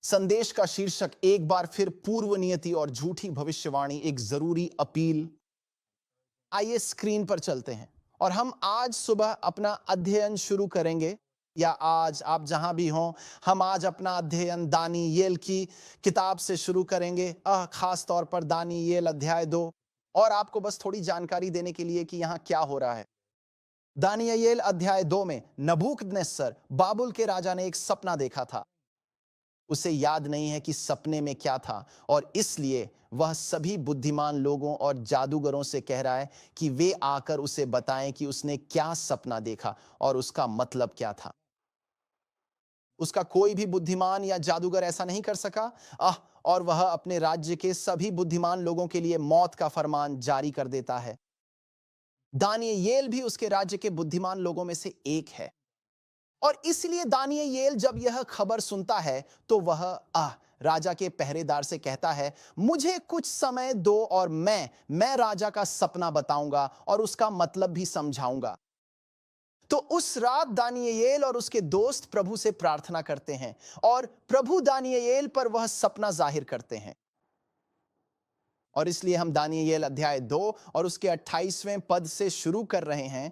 संदेश का शीर्षक एक बार फिर पूर्व नियति और झूठी भविष्यवाणी, एक जरूरी अपील। आइए स्क्रीन पर चलते हैं और हम आज सुबह अपना अध्ययन शुरू करेंगे, या आज आप जहां भी हों, हम आज अपना अध्ययन दानियेल की किताब से शुरू करेंगे, खास तौर पर दानियेल अध्याय 2। और आपको बस थोड़ी जानकारी देने के लिए कि यहां क्या हो रहा है। दानियेल अध्याय 2 में नबूकदनेस्सर बाबुल के राजा ने एक सपना देखा था। उसे याद नहीं है कि सपने में क्या था, और इसलिए वह सभी बुद्धिमान लोगों और जादूगरों से कह रहा है कि वे आकर उसे बताएं कि उसने क्या सपना देखा और उसका मतलब क्या था। उसका कोई भी बुद्धिमान या जादूगर ऐसा नहीं कर सका। और वह अपने राज्य के सभी बुद्धिमान लोगों के लिए मौत का फरमान जारी कर देता है। दानियेल भी उसके राज्य के बुद्धिमान लोगों में से एक है। और इसलिए दानियेल जब यह खबर सुनता है तो वह राजा के पहरेदार से कहता है, मुझे कुछ समय दो और मैं राजा का सपना बताऊंगा और उसका मतलब भी समझाऊंगा। तो उस रात दानियेल और उसके दोस्त प्रभु से प्रार्थना करते हैं और प्रभु दानियेल पर वह सपना जाहिर करते हैं। और इसलिए हम दानियेल अध्याय 2 और उसके 28वें पद से शुरू कर रहे हैं,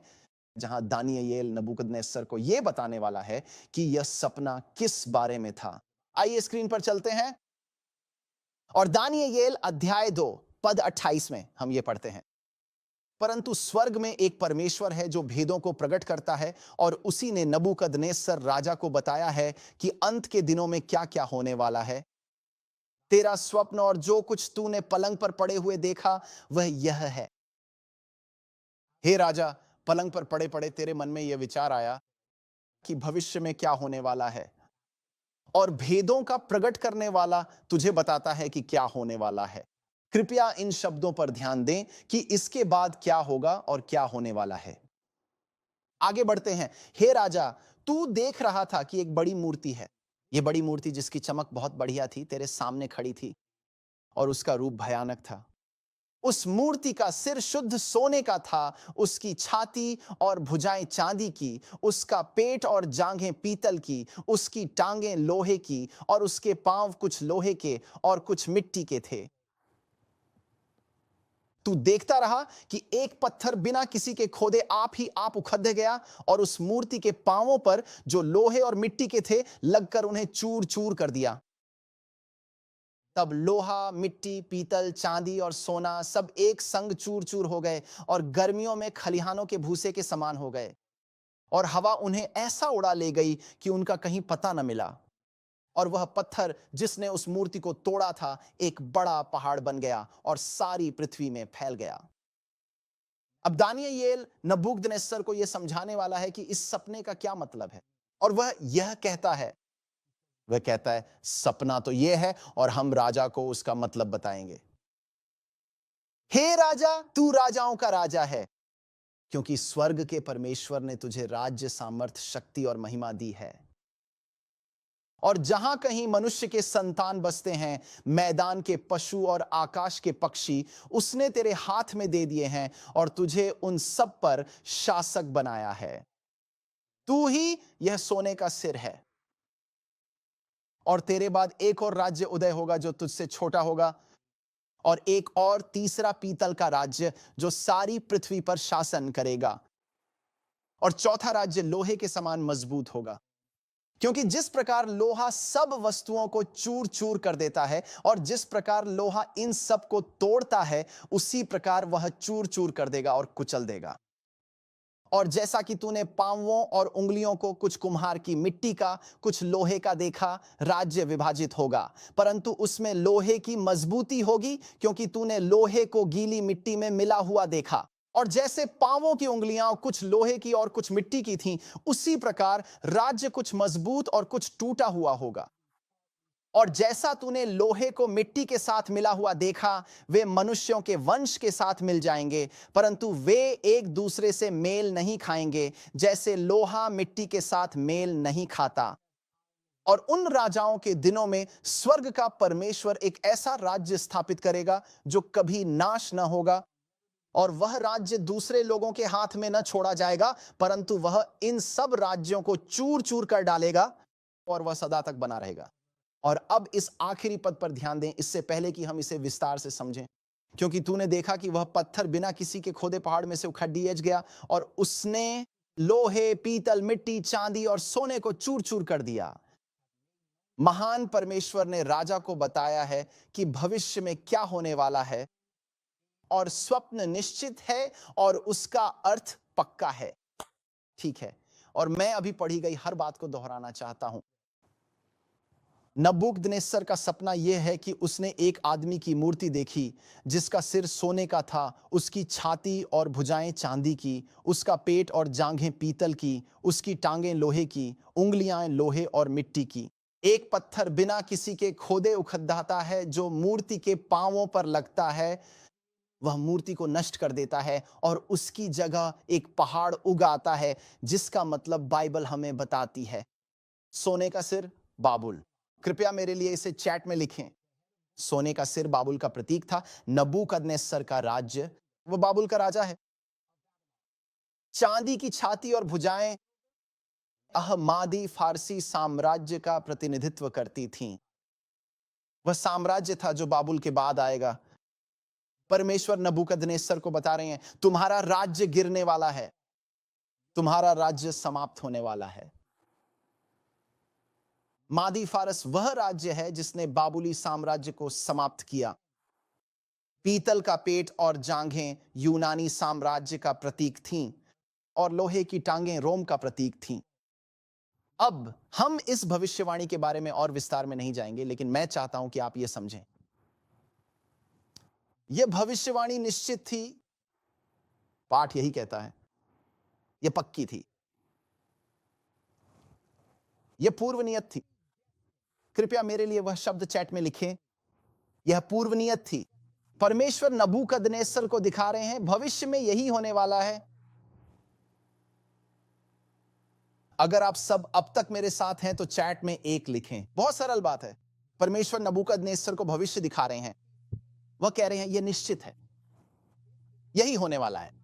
जहां दानियेल नबूकदनेस्सर को यह बताने वाला है कि यह सपना किस बारे में था। आइए स्क्रीन पर चलते हैं और दानियेल अध्याय 2 पद 28 में हम ये पढ़ते हैं। परंतु स्वर्ग में एक परमेश्वर है जो भेदों को प्रकट करता है, और उसी ने नबूकदनेस्सर राजा को बताया है कि अंत के दिनों में क्या क्या होने वाला है। तेरा स्वप्न और जो कुछ तूने पलंग पर पड़े हुए देखा वह यह है। हे राजा, पलंग पर पड़े पड़े तेरे मन में यह विचार आया कि भविष्य में क्या होने वाला है, और भेदों का प्रकट करने वाला तुझे बताता है कि क्या होने वाला है। कृपया इन शब्दों पर ध्यान दें कि इसके बाद क्या होगा और क्या होने वाला है। आगे बढ़ते हैं। हे राजा, तू देख रहा था कि एक बड़ी मूर्ति है। यह बड़ी मूर्ति जिसकी चमक बहुत बढ़िया थी तेरे सामने खड़ी थी, और उसका रूप भयानक था। उस मूर्ति का सिर शुद्ध सोने का था, उसकी छाती और भुजाएं चांदी की, उसका पेट और जांघें पीतल की, उसकी टांगें लोहे की, और उसके पांव कुछ लोहे के और कुछ मिट्टी के थे। तू देखता रहा कि एक पत्थर बिना किसी के खोदे आप ही आप उखड़ गया, और उस मूर्ति के पांवों पर जो लोहे और मिट्टी के थे लगकर उन्हें चूर चूर कर दिया। तब लोहा, मिट्टी, पीतल, चांदी और सोना सब एक संग चूर चूर हो गए और गर्मियों में खलिहानों के भूसे के समान हो गए, और हवा उन्हें ऐसा उड़ा ले गई कि उनका कहीं पता न मिला। और वह पत्थर जिसने उस मूर्ति को तोड़ा था एक बड़ा पहाड़ बन गया और सारी पृथ्वी में फैल गया। अब दानियेल नबूकदनेस्सर को यह समझाने वाला है कि इस सपने का क्या मतलब है, और वह कहता है सपना तो यह है, और हम राजा को उसका मतलब बताएंगे। हे राजा, तू राजाओं का राजा है, क्योंकि स्वर्ग के परमेश्वर ने तुझे राज्य, सामर्थ, शक्ति और महिमा दी है। और जहां कहीं मनुष्य के संतान बसते हैं, मैदान के पशु और आकाश के पक्षी उसने तेरे हाथ में दे दिए हैं, और तुझे उन सब पर शासक बनाया है। तू ही यह सोने का सिर है, और तेरे बाद एक और राज्य उदय होगा जो तुझसे छोटा होगा, और एक और तीसरा पीतल का राज्य जो सारी पृथ्वी पर शासन करेगा, और चौथा राज्य लोहे के समान मजबूत होगा। क्योंकि जिस प्रकार लोहा सब वस्तुओं को चूर चूर कर देता है, और जिस प्रकार लोहा इन सब को तोड़ता है, उसी प्रकार वह चूर चूर कर देगा और कुचल देगा। और जैसा कि तूने पांवों और उंगलियों को कुछ कुम्हार की मिट्टी का, कुछ लोहे का देखा, राज्य विभाजित होगा, परंतु उसमें लोहे की मजबूती होगी, क्योंकि तूने लोहे को गीली मिट्टी में मिला हुआ देखा। और जैसे पांवों की उंगलियां कुछ लोहे की और कुछ मिट्टी की थीं, उसी प्रकार राज्य कुछ मजबूत और कुछ टूटा हुआ होगा। और जैसा तूने लोहे को मिट्टी के साथ मिला हुआ देखा, वे मनुष्यों के वंश के साथ मिल जाएंगे, परंतु वे एक दूसरे से मेल नहीं खाएंगे, जैसे लोहा मिट्टी के साथ मेल नहीं खाता। और उन राजाओं के दिनों में स्वर्ग का परमेश्वर एक ऐसा राज्य स्थापित करेगा जो कभी नाश न होगा, और वह राज्य दूसरे लोगों के हाथ में न छोड़ा जाएगा, परंतु वह इन सब राज्यों को चूर चूर कर डालेगा, और वह सदा तक बना रहेगा। और अब इस आखिरी पद पर ध्यान दें, इससे पहले कि हम इसे विस्तार से समझें, क्योंकि तूने देखा कि वह पत्थर बिना किसी के खोदे पहाड़ में से उखड़ दिया गया और उसने लोहे, पीतल, मिट्टी, चांदी और सोने को चूर चूर कर दिया। महान परमेश्वर ने राजा को बताया है कि भविष्य में क्या होने वाला है, और स्वप्न निश्चित है और उसका अर्थ पक्का है। ठीक है, और मैं अभी पढ़ी गई हर बात को दोहराना चाहता हूं। नबूकदनेस्सर का सपना यह है कि उसने एक आदमी की मूर्ति देखी जिसका सिर सोने का था, उसकी छाती और भुजाएं चांदी की, उसका पेट और जांघें पीतल की, उसकी टांगें लोहे की, उंगलियां लोहे और मिट्टी की। एक पत्थर बिना किसी के खोदे उखड़ता है, जो मूर्ति के पांवों पर लगता है वह मूर्ति को नष्ट कर देता है और उसकी जगह एक पहाड़ उगाता है, जिसका मतलब बाइबल हमें बताती है सोने का सिर बाबुल। कृपया मेरे लिए इसे चैट में लिखें। सोने का सिर बाबुल का प्रतीक था। नबूकदनेस्सर का राज्य, वो बाबुल का राजा है। चांदी की छाती और भुजाएं अहमादी फारसी साम्राज्य का प्रतिनिधित्व करती थीं। वह साम्राज्य था जो बाबुल के बाद आएगा। परमेश्वर नबूकदनेस्सर को बता रहे हैं, तुम्हारा राज्य गिरने वाला है, तुम्हारा राज्य समाप्त होने वाला है। मादी फारस वह राज्य है जिसने बाबुली साम्राज्य को समाप्त किया। पीतल का पेट और जांघें यूनानी साम्राज्य का प्रतीक थीं और लोहे की टांगें रोम का प्रतीक थीं। अब हम इस भविष्यवाणी के बारे में और विस्तार में नहीं जाएंगे, लेकिन मैं चाहता हूं कि आप यह समझें, यह भविष्यवाणी निश्चित थी। पाठ यही कहता है, यह पक्की थी, यह पूर्वनियत थी। कृपया मेरे लिए वह शब्द चैट में लिखें, यह पूर्वनियत थी। परमेश्वर नबूकदनेस्सर को दिखा रहे हैं भविष्य में यही होने वाला है। अगर आप सब अब तक मेरे साथ हैं तो चैट में एक लिखें। बहुत सरल बात है। परमेश्वर नबूकदनेस्सर को भविष्य दिखा रहे हैं, वह कह रहे हैं यह निश्चित है, यही होने वाला है।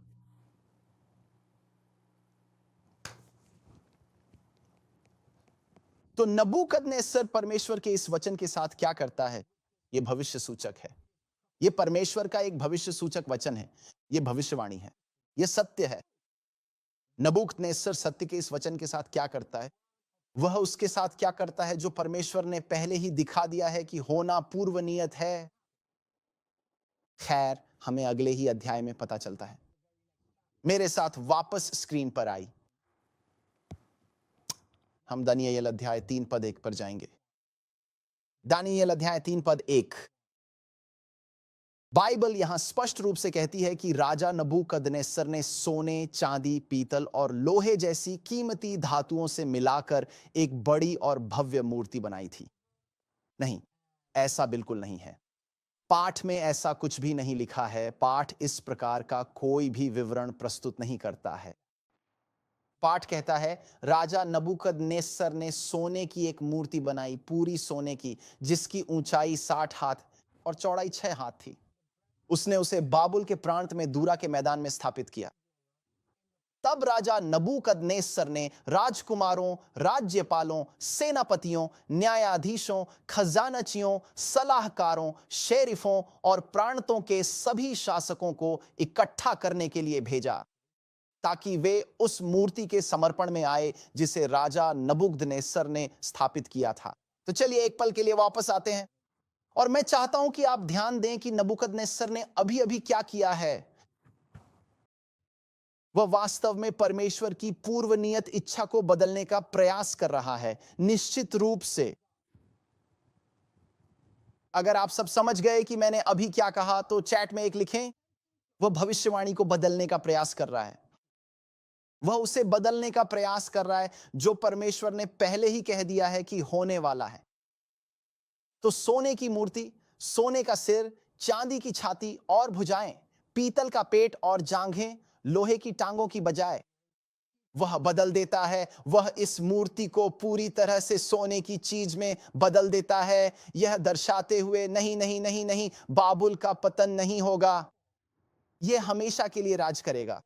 तो नबूकदनेस्सर परमेश्वर के इस वचन के साथ क्या करता है? यह भविष्य सूचक है। यह परमेश्वर का एक भविष्य सूचक वचन है। यह भविष्यवाणी है, यह सत्य है। नबूकदनेस्सर सत्य के इस वचन के साथ क्या करता है? वह उसके साथ क्या करता है जो परमेश्वर ने पहले ही दिखा दिया है कि होना पूर्व नियत है। खैर, हमें अगले ही अध्याय में पता चलता है। मेरे साथ वापस स्क्रीन पर आई, हम दानियेल अध्याय 3 पद 1 पर जाएंगे। दानियेल अध्याय 3 पद 1। बाइबल यहां स्पष्ट रूप से कहती है कि राजा नबूकदनेस्सर ने सोने, चांदी, पीतल और लोहे जैसी कीमती धातुओं से मिलाकर एक बड़ी और भव्य मूर्ति बनाई थी। नहीं, ऐसा बिल्कुल नहीं है। पाठ में ऐसा कुछ भी नहीं लिखा है। पाठ इस प्रकार का कोई भी विवरण प्रस्तुत नहीं करता है। पाठ कहता है राजा नबूकदनेस्सर ने सोने की एक मूर्ति बनाई, पूरी सोने की, जिसकी ऊंचाई 60 हाथ और चौड़ाई 6 हाथ थी। उसने उसे बाबुल के प्रांत में दूरा के मैदान में स्थापित किया। तब राजा नबूकदनेस्सर ने राजकुमारों, राज्यपालों, सेनापतियों, न्यायाधीशों, खजानचियों, सलाहकारों, शेरिफों और प्रांतों के सभी शासकों को इकट्ठा करने के लिए भेजा, ताकि वे उस मूर्ति के समर्पण में आए जिसे राजा नबूकदनेस्सर ने स्थापित किया था। तो चलिए एक पल के लिए वापस आते हैं और मैं चाहता हूं कि आप ध्यान दें कि नबूकदनेस्सर ने अभी अभी क्या किया है। वह वास्तव में परमेश्वर की पूर्व नियत इच्छा को बदलने का प्रयास कर रहा है। निश्चित रूप से अगर आप सब समझ गए कि मैंने अभी क्या कहा तो चैट में एक लिखें। वह भविष्यवाणी को बदलने का प्रयास कर रहा है। वह उसे बदलने का प्रयास कर रहा है जो परमेश्वर ने पहले ही कह दिया है कि होने वाला है। तो सोने की मूर्ति, सोने का सिर, चांदी की छाती और भुजाएं, पीतल का पेट और जांघें लोहे की टांगों की बजाय वह बदल देता है। वह इस मूर्ति को पूरी तरह से सोने की चीज में बदल देता है, यह दर्शाते हुए नहीं नहीं नहीं नहीं, बाबुल का पतन नहीं होगा, यह हमेशा के लिए राज करेगा।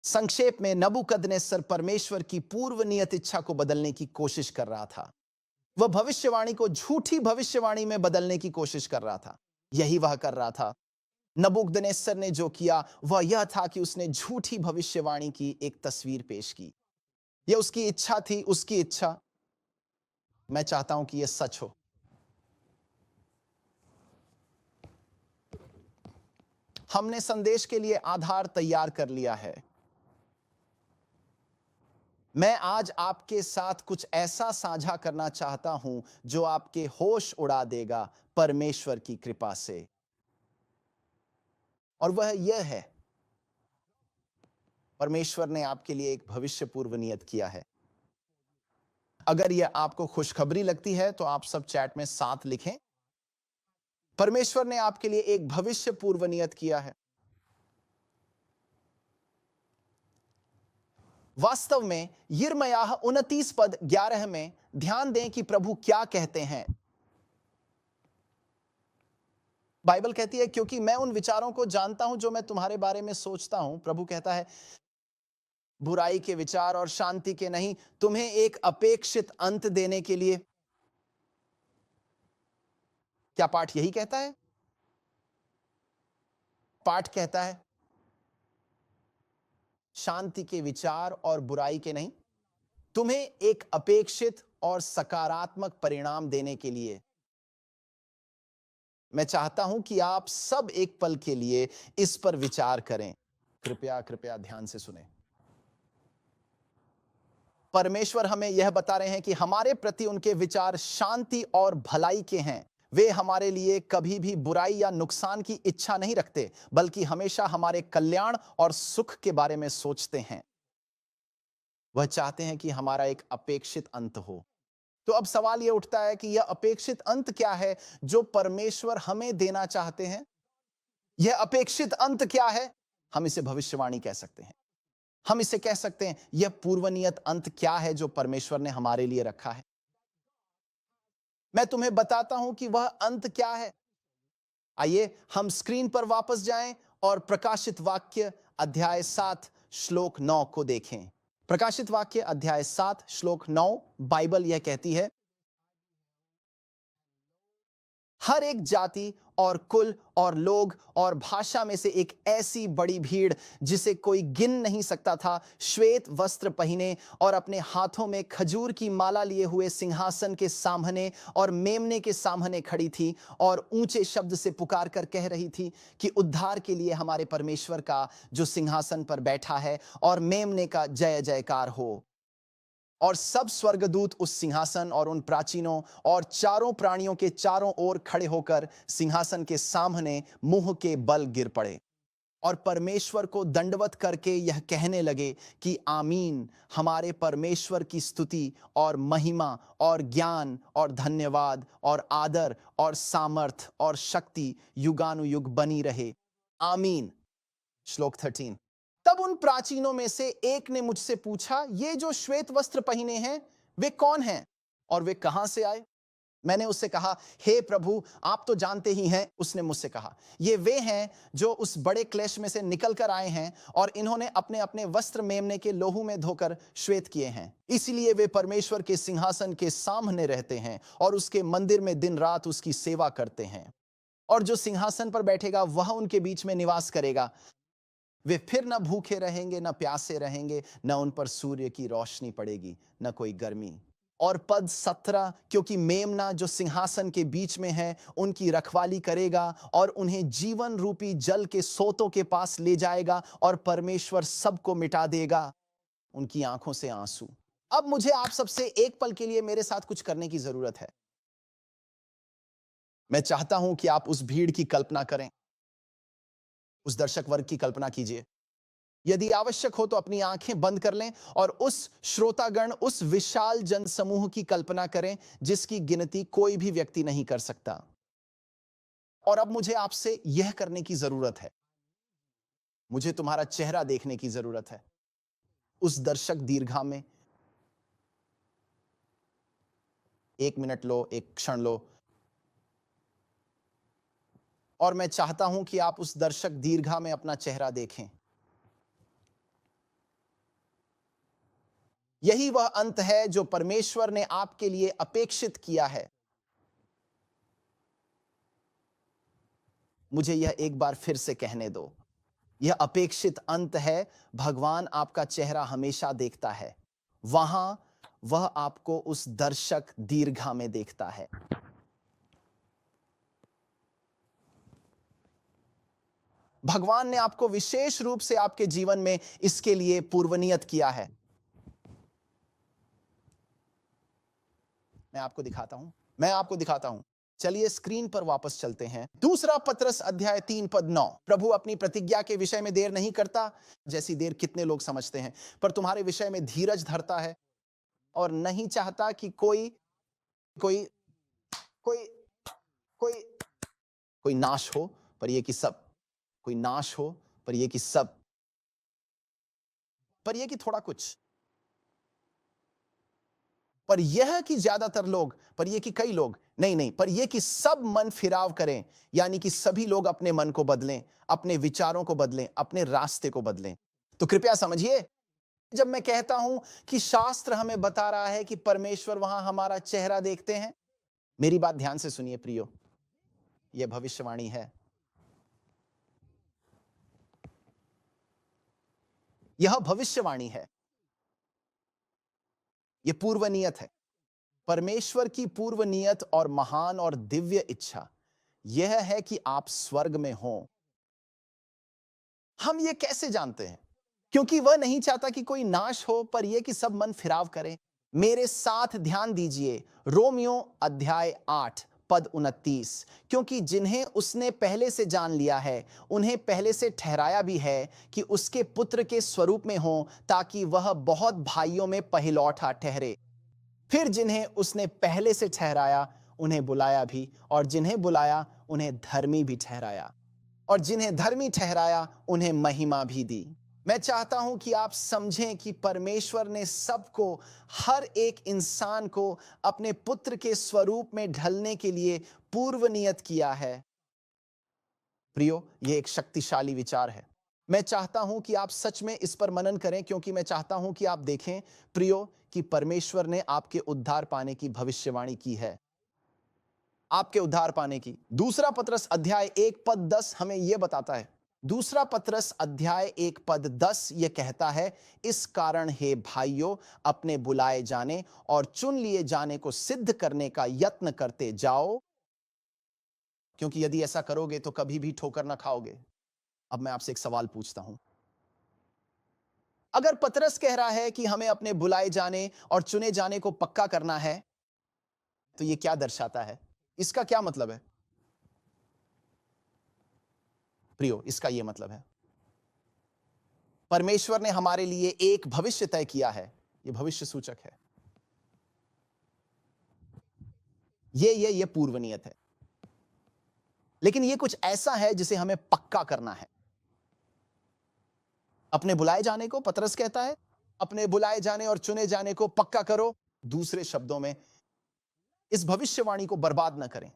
संक्षेप में, नबूकदनेस्सर परमेश्वर की पूर्व नियत इच्छा को बदलने की कोशिश कर रहा था। वह भविष्यवाणी को झूठी भविष्यवाणी में बदलने की कोशिश कर रहा था। यही वह कर रहा था। नबूकदनेस्सर ने जो किया वह यह था कि उसने झूठी भविष्यवाणी की एक तस्वीर पेश की। यह उसकी इच्छा थी, उसकी इच्छा। मैं चाहता हूं कि यह सच हो। हमने संदेश के लिए आधार तैयार कर लिया है। मैं आज आपके साथ कुछ ऐसा साझा करना चाहता हूं जो आपके होश उड़ा देगा परमेश्वर की कृपा से। और वह यह है, परमेश्वर ने आपके लिए एक भविष्य पूर्व नियत किया है। अगर यह आपको खुशखबरी लगती है तो आप सब चैट में 7 लिखें। परमेश्वर ने आपके लिए एक भविष्य पूर्व नियत किया है। वास्तव में यिर्मयाह 29 पद 11 में ध्यान दें कि प्रभु क्या कहते हैं। बाइबल कहती है, क्योंकि मैं उन विचारों को जानता हूं जो मैं तुम्हारे बारे में सोचता हूं, प्रभु कहता है, बुराई के विचार और शांति के नहीं, तुम्हें एक अपेक्षित अंत देने के लिए। क्या पाठ यही कहता है? पाठ कहता है शांति के विचार और बुराई के नहीं, तुम्हें एक अपेक्षित और सकारात्मक परिणाम देने के लिए। मैं चाहता हूं कि आप सब एक पल के लिए इस पर विचार करें। कृपया कृपया ध्यान से सुनें। परमेश्वर हमें यह बता रहे हैं कि हमारे प्रति उनके विचार शांति और भलाई के हैं। वे हमारे लिए कभी भी बुराई या नुकसान की इच्छा नहीं रखते, बल्कि हमेशा हमारे कल्याण और सुख के बारे में सोचते हैं। वह चाहते हैं कि हमारा एक अपेक्षित अंत हो। तो अब सवाल यह उठता है कि यह अपेक्षित अंत क्या है जो परमेश्वर हमें देना चाहते हैं? यह अपेक्षित अंत क्या है? हम इसे भविष्यवाणी कह सकते हैं। हम इसे कह सकते हैं यह पूर्वनियत अंत क्या है जो परमेश्वर ने हमारे लिए रखा है। मैं तुम्हें बताता हूं कि वह अंत क्या है। आइए हम स्क्रीन पर वापस जाएं और प्रकाशित वाक्य अध्याय 7 श्लोक 9 को देखें। प्रकाशित वाक्य अध्याय 7 श्लोक 9, बाइबल यह कहती है, हर एक जाति और कुल और लोग और भाषा में से एक ऐसी बड़ी भीड़ जिसे कोई गिन नहीं सकता था, श्वेत वस्त्र पहने और अपने हाथों में खजूर की माला लिए हुए सिंहासन के सामने और मेमने के सामने खड़ी थी और ऊंचे शब्द से पुकार कर कह रही थी कि उद्धार के लिए हमारे परमेश्वर का जो सिंहासन पर बैठा है और मेमने का जय जयकार हो। और सब स्वर्गदूत उस सिंहासन और उन प्राचीनों और चारों प्राणियों के चारों ओर खड़े होकर सिंहासन के सामने मुंह के बल गिर पड़े और परमेश्वर को दंडवत करके यह कहने लगे कि आमीन, हमारे परमेश्वर की स्तुति और महिमा और ज्ञान और धन्यवाद और आदर और सामर्थ और शक्ति युगानुयुग बनी रहे, आमीन। श्लोक 13, तब उन प्राचीनों में से एक ने मुझसे पूछा, ये जो श्वेत वस्त्र पहने हैं वे कौन हैं और वे कहां से आए? मैंने उससे कहा, हे प्रभु, आप तो जानते ही हैं। उसने मुझसे कहा, ये वे हैं जो उस बड़े क्लेश में से निकल कर आए हैं और इन्होंने अपने अपने वस्त्र मेमने के लोहू में धोकर श्वेत किए हैं। इसलिए वे परमेश्वर के सिंहासन के सामने रहते हैं और उसके मंदिर में दिन रात उसकी सेवा करते हैं। और जो सिंहासन पर बैठेगा वह उनके बीच में निवास करेगा। वे फिर न भूखे रहेंगे, न प्यासे रहेंगे, न उन पर सूर्य की रोशनी पड़ेगी, न कोई गर्मी। और पद 17, क्योंकि मेमना जो सिंहासन के बीच में है उनकी रखवाली करेगा और उन्हें जीवन रूपी जल के सोतों के पास ले जाएगा और परमेश्वर सबको मिटा देगा उनकी आंखों से आंसू। अब मुझे आप सबसे एक पल के लिए मेरे साथ कुछ करने की जरूरत है। मैं चाहता हूं कि आप उस भीड़ की कल्पना करें, उस दर्शक वर्ग की कल्पना कीजिए। यदि आवश्यक हो तो अपनी आंखें बंद कर लें और उस श्रोतागण, उस विशाल जनसमूह की कल्पना करें जिसकी गिनती कोई भी व्यक्ति नहीं कर सकता। और अब मुझे आपसे यह करने की जरूरत है, मुझे तुम्हारा चेहरा देखने की जरूरत है। उस दर्शक दीर्घा में 1 मिनट लो, 1 क्षण लो, और मैं चाहता हूं कि आप उस दर्शक दीर्घा में अपना चेहरा देखें। यही वह अंत है जो परमेश्वर ने आपके लिए अपेक्षित किया है। मुझे यह एक बार फिर से कहने दो, यह अपेक्षित अंत है। भगवान आपका चेहरा हमेशा देखता है, वहां वह आपको उस दर्शक दीर्घा में देखता है। भगवान ने आपको विशेष रूप से आपके जीवन में इसके लिए पूर्वनियत किया है। मैं आपको दिखाता हूं। चलिए स्क्रीन पर वापस चलते हैं। दूसरा पत्रस अध्याय 3 पद 9। प्रभु अपनी प्रतिज्ञा के विषय में देर नहीं करता, जैसी देर कितने लोग समझते हैं, पर तुम्हारे विषय में धीरज धरता है और नहीं चाहता कि कोई कोई कोई कोई कोई नाश हो, पर यह कि सब कोई नाश हो, पर यह कि सब पर यह कि थोड़ा कुछ, पर यह कि ज्यादातर लोग, पर यह कि कई लोग नहीं नहीं, पर यह कि सब मन फिराव करें, यानी कि सभी लोग अपने मन को बदलें, अपने विचारों को बदलें, अपने रास्ते को बदलें। तो कृपया समझिए, जब मैं कहता हूं कि शास्त्र हमें बता रहा है कि परमेश्वर वहां हमारा चेहरा देखते हैं, मेरी बात ध्यान से सुनिए प्रियो, यह भविष्यवाणी है। यह भविष्यवाणी है, यह पूर्व नियत है। परमेश्वर की पूर्व नियत और महान और दिव्य इच्छा यह है कि आप स्वर्ग में हों। हम ये कैसे जानते हैं? क्योंकि वह नहीं चाहता कि कोई नाश हो, पर यह कि सब मन फिराव करें। मेरे साथ ध्यान दीजिए, रोमियो अध्याय 8 पद 29। क्योंकि जिन्हें उसने पहले से जान लिया है, उन्हें पहले से ठहराया भी है कि उसके पुत्र के स्वरूप में हो, ताकि वह बहुत भाइयों में पहिलौठा ठहरे। फिर जिन्हें उसने पहले से ठहराया, उन्हें बुलाया भी, और जिन्हें बुलाया, उन्हें धर्मी भी ठहराया, और जिन्हें धर्मी ठहराया, उन्हें महिमा भी दी। मैं चाहता हूं कि आप समझें कि परमेश्वर ने सबको, हर एक इंसान को अपने पुत्र के स्वरूप में ढलने के लिए पूर्व नियत किया है। प्रियो, यह एक शक्तिशाली विचार है। मैं चाहता हूं कि आप सच में इस पर मनन करें, क्योंकि मैं चाहता हूं कि आप देखें प्रियो कि परमेश्वर ने आपके उद्धार पाने की भविष्यवाणी की है, आपके उद्धार पाने की। दूसरा पत्रस अध्याय 1 पद 10 हमें यह बताता है। दूसरा पत्रस अध्याय 1 पद 10 यह कहता है, इस कारण हे भाइयों, अपने बुलाए जाने और चुन लिए जाने को सिद्ध करने का यत्न करते जाओ, क्योंकि यदि ऐसा करोगे तो कभी भी ठोकर ना खाओगे। अब मैं आपसे एक सवाल पूछता हूं, अगर पतरस कह रहा है कि हमें अपने बुलाए जाने और चुने जाने को पक्का करना है, तो यह क्या दर्शाता है? इसका क्या मतलब है प्रियो? इसका यह मतलब है, परमेश्वर ने हमारे लिए एक भविष्य तय किया है। यह भविष्य सूचक है, यह पूर्व नियत है, लेकिन यह कुछ ऐसा है जिसे हमें पक्का करना है। अपने बुलाए जाने को, पतरस कहता है, अपने बुलाए जाने और चुने जाने को पक्का करो। दूसरे शब्दों में, इस भविष्यवाणी को बर्बाद ना करें।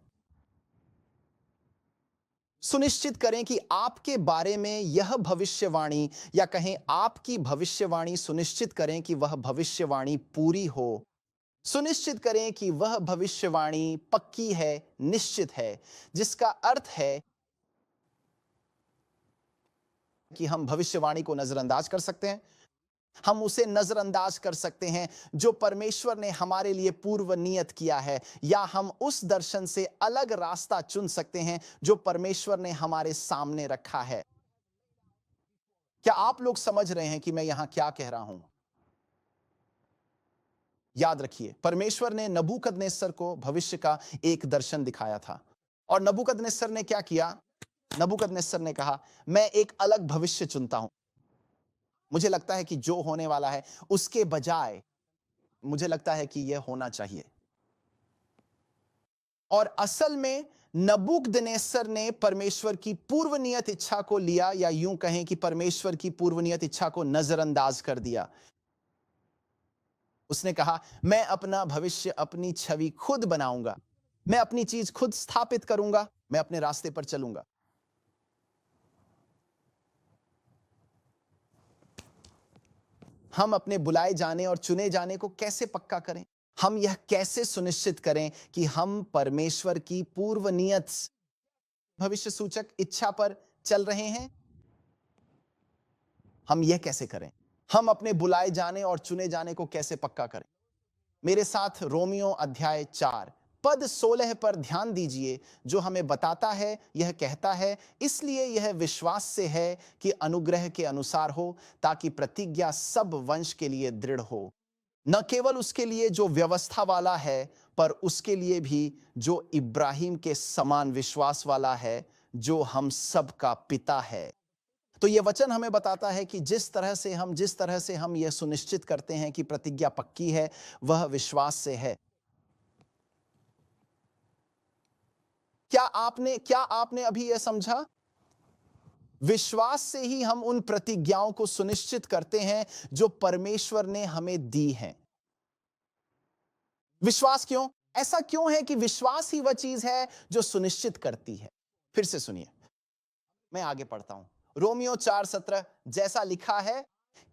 सुनिश्चित करें कि आपके बारे में यह भविष्यवाणी, या कहें आपकी भविष्यवाणी, सुनिश्चित करें कि वह भविष्यवाणी पूरी हो। सुनिश्चित करें कि वह भविष्यवाणी पक्की है, निश्चित है, जिसका अर्थ है कि हम भविष्यवाणी को नजरअंदाज कर सकते हैं। हम उसे नजरअंदाज कर सकते हैं जो परमेश्वर ने हमारे लिए पूर्व नियत किया है, या हम उस दर्शन से अलग रास्ता चुन सकते हैं जो परमेश्वर ने हमारे सामने रखा है। क्या आप लोग समझ रहे हैं कि मैं यहां क्या कह रहा हूं? याद रखिए, परमेश्वर ने नबूकदनेस्सर को भविष्य का एक दर्शन दिखाया था, और नबूकदनेस्सर ने क्या किया? नबूकदनेस्सर ने कहा, मैं एक अलग भविष्य चुनता हूं। मुझे लगता है कि जो होने वाला है उसके बजाय मुझे लगता है कि यह होना चाहिए। और असल में नबूकदनेस्सर ने परमेश्वर की पूर्व नियत इच्छा को लिया, या यूं कहें कि परमेश्वर की पूर्व नियत इच्छा को नजरअंदाज कर दिया। उसने कहा, मैं अपना भविष्य, अपनी छवि खुद बनाऊंगा, मैं अपनी चीज खुद स्थापित करूंगा, मैं अपने रास्ते पर चलूंगा। हम अपने बुलाए जाने और चुने जाने को कैसे पक्का करें? हम यह कैसे सुनिश्चित करें कि हम परमेश्वर की पूर्व नियत भविष्य सूचक इच्छा पर चल रहे हैं? हम यह कैसे करें? हम अपने बुलाए जाने और चुने जाने को कैसे पक्का करें? मेरे साथ रोमियो अध्याय 4 पद 16 पर ध्यान दीजिए, जो हमें बताता है, यह कहता है, इसलिए यह विश्वास से है कि अनुग्रह के अनुसार हो, ताकि प्रतिज्ञा सब वंश के लिए दृढ़ हो, न केवल उसके लिए जो व्यवस्था वाला है, पर उसके लिए भी जो इब्राहिम के समान विश्वास वाला है, जो हम सब का पिता है। तो यह वचन हमें बताता है कि जिस तरह से हम यह सुनिश्चित करते हैं कि प्रतिज्ञा पक्की है, वह विश्वास से है। क्या आपने अभी यह समझा? विश्वास से ही हम उन प्रतिज्ञाओं को सुनिश्चित करते हैं जो परमेश्वर ने हमें दी हैं। विश्वास क्यों? ऐसा क्यों है कि विश्वास ही वह चीज है जो सुनिश्चित करती है? फिर से सुनिए, मैं आगे पढ़ता हूं। रोमियो 4:17 जैसा लिखा है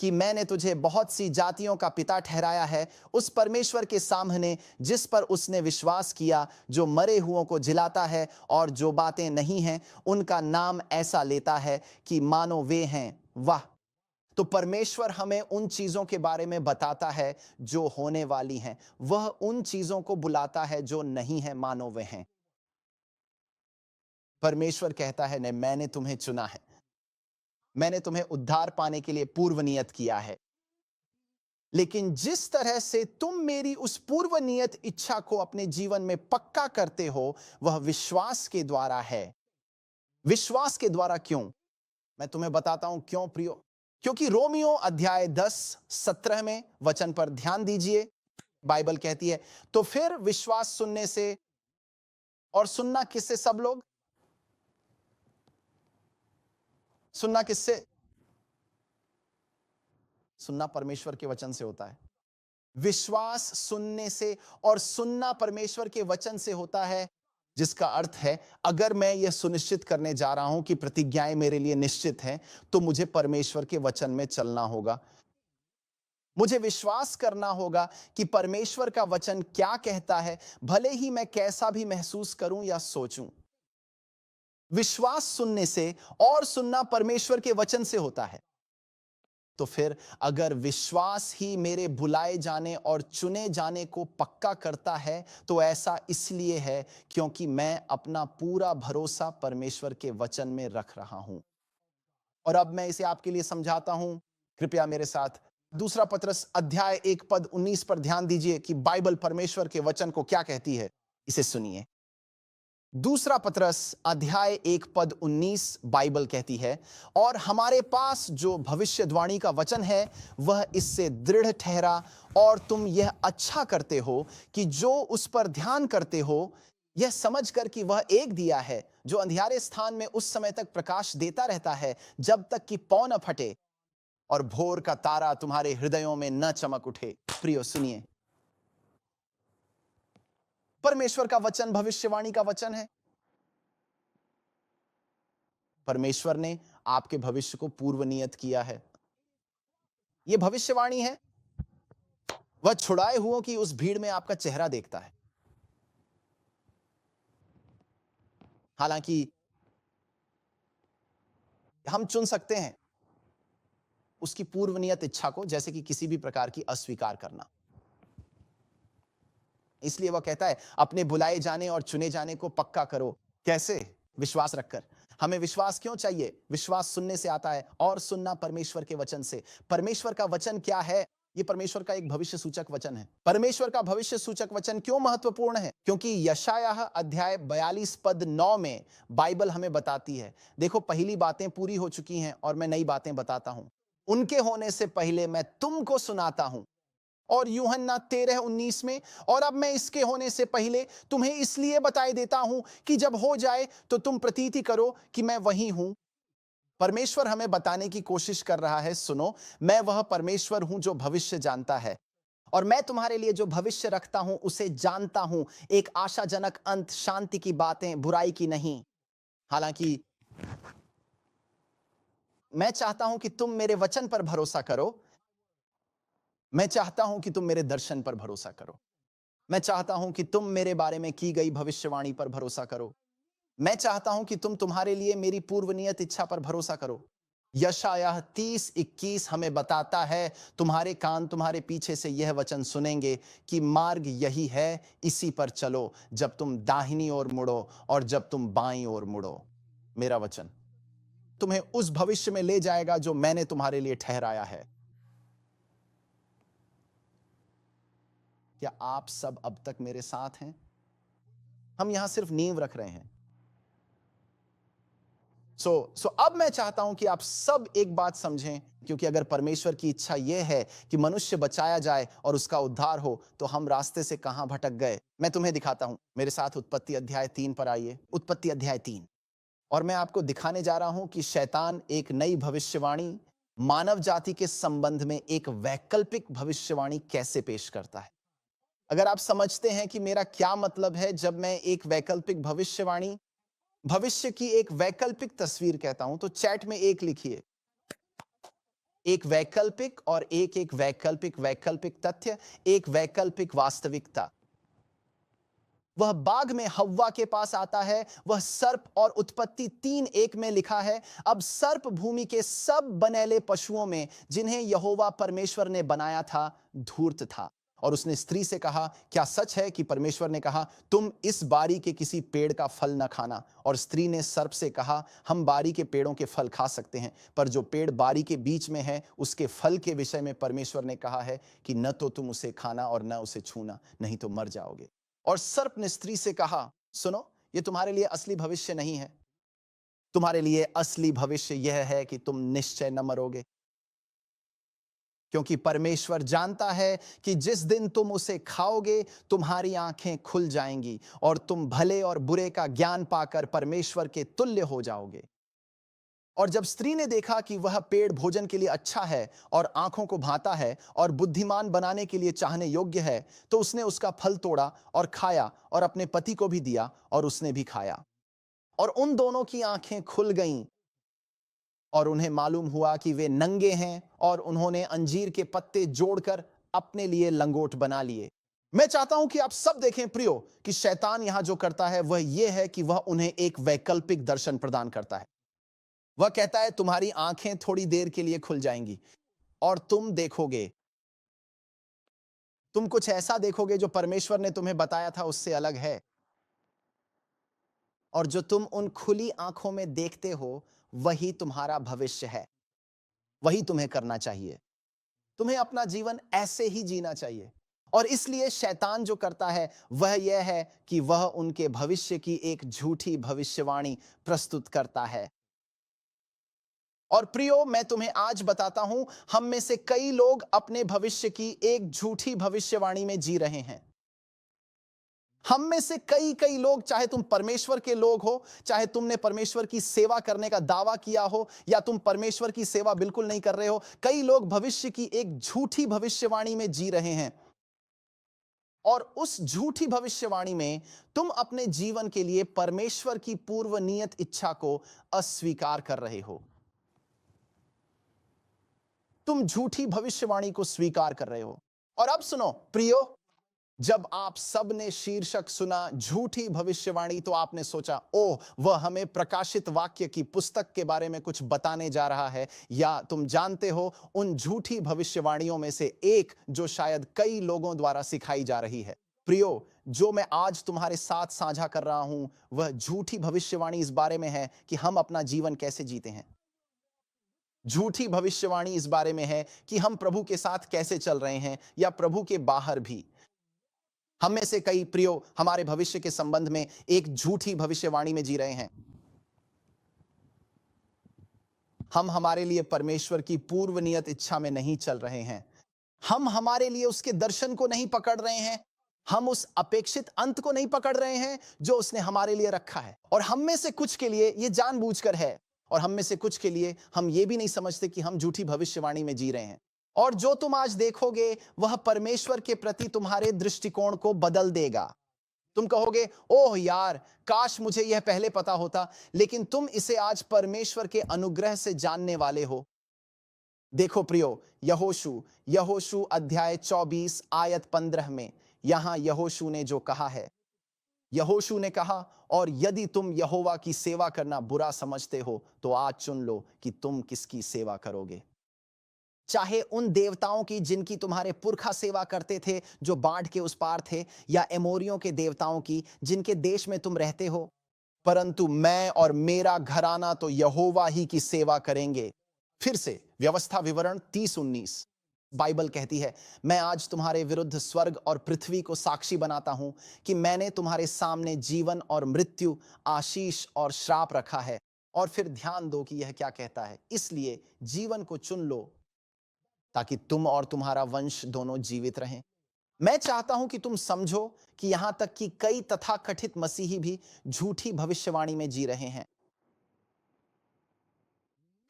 कि मैंने तुझे बहुत सी जातियों का पिता ठहराया है, उस परमेश्वर के सामने जिस पर उसने विश्वास किया, जो मरे हुओं को जिलाता है और जो बातें नहीं हैं उनका नाम ऐसा लेता है कि मानो वे हैं। वाह! तो परमेश्वर हमें उन चीजों के बारे में बताता है जो होने वाली हैं। वह उन चीजों को बुलाता है जो नहीं है, मानो वे हैं। परमेश्वर कहता है, नहीं, मैंने तुम्हें चुना है, मैंने तुम्हें उद्धार पाने के लिए पूर्व नियत किया है। लेकिन जिस तरह से तुम मेरी उस पूर्व नियत इच्छा को अपने जीवन में पक्का करते हो, वह विश्वास के द्वारा है। विश्वास के द्वारा क्यों? मैं तुम्हें बताता हूं क्यों प्रियो। क्योंकि रोमियो अध्याय 10:17 में वचन पर ध्यान दीजिए, बाइबल कहती है, तो फिर विश्वास सुनने से, और सुनना किससे? सब लोग सुनना किससे? सुनना परमेश्वर के वचन से होता है। विश्वास सुनने से, और सुनना परमेश्वर के वचन से होता है, जिसका अर्थ है, अगर मैं यह सुनिश्चित करने जा रहा हूं कि प्रतिज्ञाएं मेरे लिए निश्चित हैं, तो मुझे परमेश्वर के वचन में चलना होगा। मुझे विश्वास करना होगा कि परमेश्वर का वचन क्या कहता है, भले ही मैं कैसा भी महसूस करूं या सोचूं। विश्वास सुनने से, और सुनना परमेश्वर के वचन से होता है। तो फिर अगर विश्वास ही मेरे बुलाए जाने और चुने जाने को पक्का करता है, तो ऐसा इसलिए है क्योंकि मैं अपना पूरा भरोसा परमेश्वर के वचन में रख रहा हूं। और अब मैं इसे आपके लिए समझाता हूं, कृपया मेरे साथ दूसरा पत्रस अध्याय 1 पद 19 पर ध्यान दीजिए कि बाइबल परमेश्वर के वचन को क्या कहती है। इसे सुनिए। दूसरा पत्रस अध्याय 1 पद 19 बाइबल कहती है, और हमारे पास जो भविष्यवाणी का वचन है, वह इससे दृढ़ ठहरा, और तुम यह अच्छा करते हो कि जो उस पर ध्यान करते हो, यह समझकर कि वह एक दिया है जो अंधियारे स्थान में उस समय तक प्रकाश देता रहता है, जब तक कि पौ न फटे और भोर का तारा तुम्हारे हृदयों में न चमक उठे। प्रियो सुनिए, परमेश्वर का वचन भविष्यवाणी का वचन है। परमेश्वर ने आपके भविष्य को पूर्व नियत किया है। यह भविष्यवाणी है। वह छुड़ाए हुओं की उस भीड़ में आपका चेहरा देखता है। हालांकि हम चुन सकते हैं उसकी पूर्व नियत इच्छा को, जैसे कि किसी भी प्रकार की अस्वीकार करना। इसलिए वह कहता है, अपने बुलाए जाने और चुने जाने को पक्का करो। कैसे? विश्वास रखकर। हमें विश्वास क्यों चाहिए? विश्वास सुनने से आता है, और सुनना परमेश्वर के वचन से। परमेश्वर का वचन क्या है? यह परमेश्वर का एक भविष्य सूचक वचन है। परमेश्वर का भविष्य सूचक वचन क्यों महत्वपूर्ण है? क्योंकि यशायाह अध्याय 42 पद 9 में बाइबल हमें बताती है, देखो, पहली बातें पूरी हो चुकी हैं और मैं नई बातें बताता हूं। उनके होने से पहले मैं तुमको सुनाता हूं। और यूहन्ना 13:19 में, और अब मैं इसके होने से पहले तुम्हें इसलिए बताए देता हूं कि जब हो जाए तो तुम प्रतीति करो कि मैं वही हूं। परमेश्वर हमें बताने की कोशिश कर रहा है, सुनो, मैं वह परमेश्वर हूं जो भविष्य जानता है, और मैं तुम्हारे लिए जो भविष्य रखता हूं उसे जानता हूं, एक आशाजनक अंत, शांति की बातें, बुराई की नहीं। हालांकि मैं चाहता हूं कि तुम मेरे वचन पर भरोसा करो, मैं चाहता हूं कि तुम मेरे दर्शन पर भरोसा करो। मैं चाहता हूं कि तुम मेरे बारे में की गई भविष्यवाणी पर भरोसा करो। मैं चाहता हूं कि तुम तुम्हारे लिए मेरी पूर्व नियत इच्छा पर भरोसा करो। यशायाह 30:21 हमें बताता है, तुम्हारे कान तुम्हारे पीछे से यह वचन सुनेंगे कि मार्ग यही है, इसी पर चलो, जब तुम दाहिनी ओर मुड़ो और जब तुम बाईं ओर मुड़ो। मेरा वचन तुम्हें उस भविष्य में ले जाएगा जो मैंने तुम्हारे लिए ठहराया है। क्या आप सब अब तक मेरे साथ हैं? हम यहां सिर्फ नींव रख रहे हैं। सो अब मैं चाहता हूं कि आप सब एक बात समझें, क्योंकि अगर परमेश्वर की इच्छा यह है कि मनुष्य बचाया जाए और उसका उद्धार हो, तो हम रास्ते से कहां भटक गए। मैं तुम्हें दिखाता हूं। मेरे साथ उत्पत्ति अध्याय 3 पर आइए। उत्पत्ति अध्याय 3। और मैं आपको दिखाने जा रहा हूं कि शैतान एक नई भविष्यवाणी मानव जाति के संबंध में एक वैकल्पिक भविष्यवाणी कैसे पेश करता है। अगर आप समझते हैं कि मेरा क्या मतलब है जब मैं एक वैकल्पिक भविष्यवाणी, भविष्य की एक वैकल्पिक तस्वीर कहता हूं, तो चैट में एक लिखिए। एक वैकल्पिक और एक वैकल्पिक, वैकल्पिक तथ्य, एक वैकल्पिक वास्तविकता। वह बाग में हव्वा के पास आता है, वह सर्प, और उत्पत्ति 3:1 में लिखा है, अब सर्प भूमि के सब बनेले पशुओं में जिन्हें यहोवा परमेश्वर ने बनाया था धूर्त था। और उसने स्त्री से कहा, क्या सच है कि परमेश्वर ने कहा, तुम इस बारी के किसी पेड़ का फल न खाना? और स्त्री ने सर्प से कहा, हम बारी के पेड़ों के फल खा सकते हैं, पर जो पेड़ बारी के बीच में है उसके फल के विषय में परमेश्वर ने कहा है कि न तो तुम उसे खाना और न उसे छूना, नहीं तो मर जाओगे। और सर्प ने स्त्री से कहा, सुनो, ये तुम्हारे लिए असली भविष्य नहीं है। तुम्हारे लिए असली भविष्य यह है कि तुम निश्चय न मरोगे, क्योंकि परमेश्वर जानता है कि जिस दिन तुम उसे खाओगे तुम्हारी आंखें खुल जाएंगी और तुम भले और बुरे का ज्ञान पाकर परमेश्वर के तुल्य हो जाओगे। और जब स्त्री ने देखा कि वह पेड़ भोजन के लिए अच्छा है और आंखों को भाता है और बुद्धिमान बनाने के लिए चाहने योग्य है, तो उसने उसका फल तोड़ा और खाया और अपने पति को भी दिया और उसने भी खाया। और उन दोनों की आंखें खुल गईं और उन्हें मालूम हुआ कि वे नंगे हैं, और उन्होंने अंजीर के पत्ते जोड़कर अपने लिए लंगोट बना लिए। मैं चाहता हूं कि आप सब देखें प्रियो, कि शैतान यहां जो करता है वह यह है कि वह उन्हें एक वैकल्पिक दर्शन प्रदान करता है। वह कहता है, तुम्हारी आंखें थोड़ी देर के लिए खुल जाएंगी और तुम देखोगे, तुम कुछ ऐसा देखोगे जो परमेश्वर ने तुम्हें बताया था उससे अलग है। और जो तुम उन खुली आंखों में देखते हो वही तुम्हारा भविष्य है, वही तुम्हें करना चाहिए। तुम्हें अपना जीवन ऐसे ही जीना चाहिए। और इसलिए शैतान जो करता है वह यह है कि वह उनके भविष्य की एक झूठी भविष्यवाणी प्रस्तुत करता है। और प्रियो, मैं तुम्हें आज बताता हूं, हम में से कई लोग अपने भविष्य की एक झूठी भविष्यवाणी में जी रहे हैं। हम में से कई कई लोग, चाहे तुम परमेश्वर के लोग हो, चाहे तुमने परमेश्वर की सेवा करने का दावा किया हो, या तुम परमेश्वर की सेवा बिल्कुल नहीं कर रहे हो, कई लोग भविष्य की एक झूठी भविष्यवाणी में जी रहे हैं। और उस झूठी भविष्यवाणी में तुम अपने जीवन के लिए परमेश्वर की पूर्व नियत इच्छा को अस्वीकार कर रहे हो। तुम झूठी भविष्यवाणी को स्वीकार कर रहे हो। और अब सुनो प्रियो, जब आप सब ने शीर्षक सुना झूठी भविष्यवाणी, तो आपने सोचा, ओह, वह हमें प्रकाशित वाक्य की पुस्तक के बारे में कुछ बताने जा रहा है। या तुम जानते हो, उन झूठी भविष्यवाणियों में से एक जो शायद कई लोगों द्वारा सिखाई जा रही है। प्रियो, जो मैं आज तुम्हारे साथ साझा कर रहा हूं वह झूठी भविष्यवाणी इस बारे में है कि हम अपना जीवन कैसे जीते हैं। झूठी भविष्यवाणी इस बारे में है कि हम प्रभु के साथ कैसे चल रहे हैं, या प्रभु के बाहर भी। हम में से कई प्रियो हमारे भविष्य के संबंध में एक झूठी भविष्यवाणी में जी रहे हैं। हम हमारे लिए परमेश्वर की पूर्व नियत इच्छा में नहीं चल रहे हैं। हम हमारे लिए उसके दर्शन को नहीं पकड़ रहे हैं। हम उस अपेक्षित अंत को नहीं पकड़ रहे हैं जो उसने हमारे लिए रखा है। और हम में से कुछ के लिए यह जानबूझकर है, और हम में से कुछ के लिए हम ये भी नहीं समझते कि हम झूठी भविष्यवाणी में जी रहे हैं। और जो तुम आज देखोगे वह परमेश्वर के प्रति तुम्हारे दृष्टिकोण को बदल देगा। तुम कहोगे, ओह यार, काश मुझे यह पहले पता होता। लेकिन तुम इसे आज परमेश्वर के अनुग्रह से जानने वाले हो। देखो प्रियो, यहोशू यहोशू अध्याय 24 आयत 15 में यहां यहोशू ने जो कहा है, यहोशू ने कहा, और यदि तुम यहोवा की सेवा करना बुरा समझते हो तो आज चुन लो कि तुम किसकी सेवा करोगे। चाहे उन देवताओं की जिनकी तुम्हारे पुरखा सेवा करते थे जो बाढ़ के उस पार थे, या एमोरियों के देवताओं की जिनके देश में तुम रहते हो, परंतु मैं और मेरा घराना तो यहोवा ही की सेवा करेंगे। फिर से व्यवस्था विवरण 30:19 बाइबल कहती है, मैं आज तुम्हारे विरुद्ध स्वर्ग और पृथ्वी को साक्षी बनाता हूं कि मैंने तुम्हारे सामने जीवन और मृत्यु, आशीष और श्राप रखा है। और फिर ध्यान दो कि यह क्या कहता है, इसलिए जीवन को चुन लो ताकि तुम और तुम्हारा वंश दोनों जीवित रहें। मैं चाहता हूं कि तुम समझो कि यहां तक कि कई तथाकथित मसीही भी झूठी भविष्यवाणी में जी रहे हैं।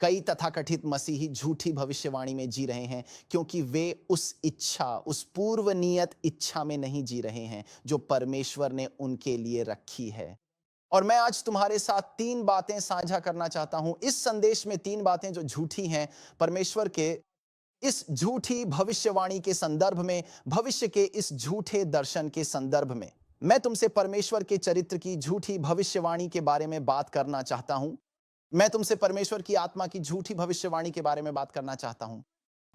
कई तथाकथित मसीही झूठी भविष्यवाणी में जी रहे हैं क्योंकि वे उस इच्छा, उस पूर्व नियत इच्छा में नहीं जी रहे हैं जो परमेश्वर ने उनके लिए रखी है। और मैं आज तुम्हारे साथ 3 बातें साझा करना चाहता हूं। इस संदेश में 3 बातें जो झूठी हैं, परमेश्वर के इस झूठी भविष्यवाणी के संदर्भ में, भविष्य के इस झूठे दर्शन के संदर्भ में मैं तुमसे परमेश्वर के चरित्र की झूठी भविष्यवाणी के बारे में बात करना चाहता हूं। मैं तुमसे परमेश्वर की आत्मा की झूठी भविष्यवाणी के बारे में बात करना चाहता हूं,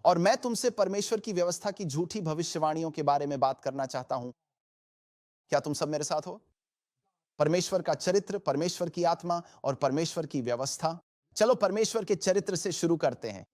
और मैं तुमसे परमेश्वर की व्यवस्था की झूठी भविष्यवाणियों के बारे में बात करना चाहता हूं। क्या तुम सब मेरे साथ हो? परमेश्वर का चरित्र, परमेश्वर की आत्मा और परमेश्वर की व्यवस्था। चलो परमेश्वर के चरित्र से शुरू करते हैं।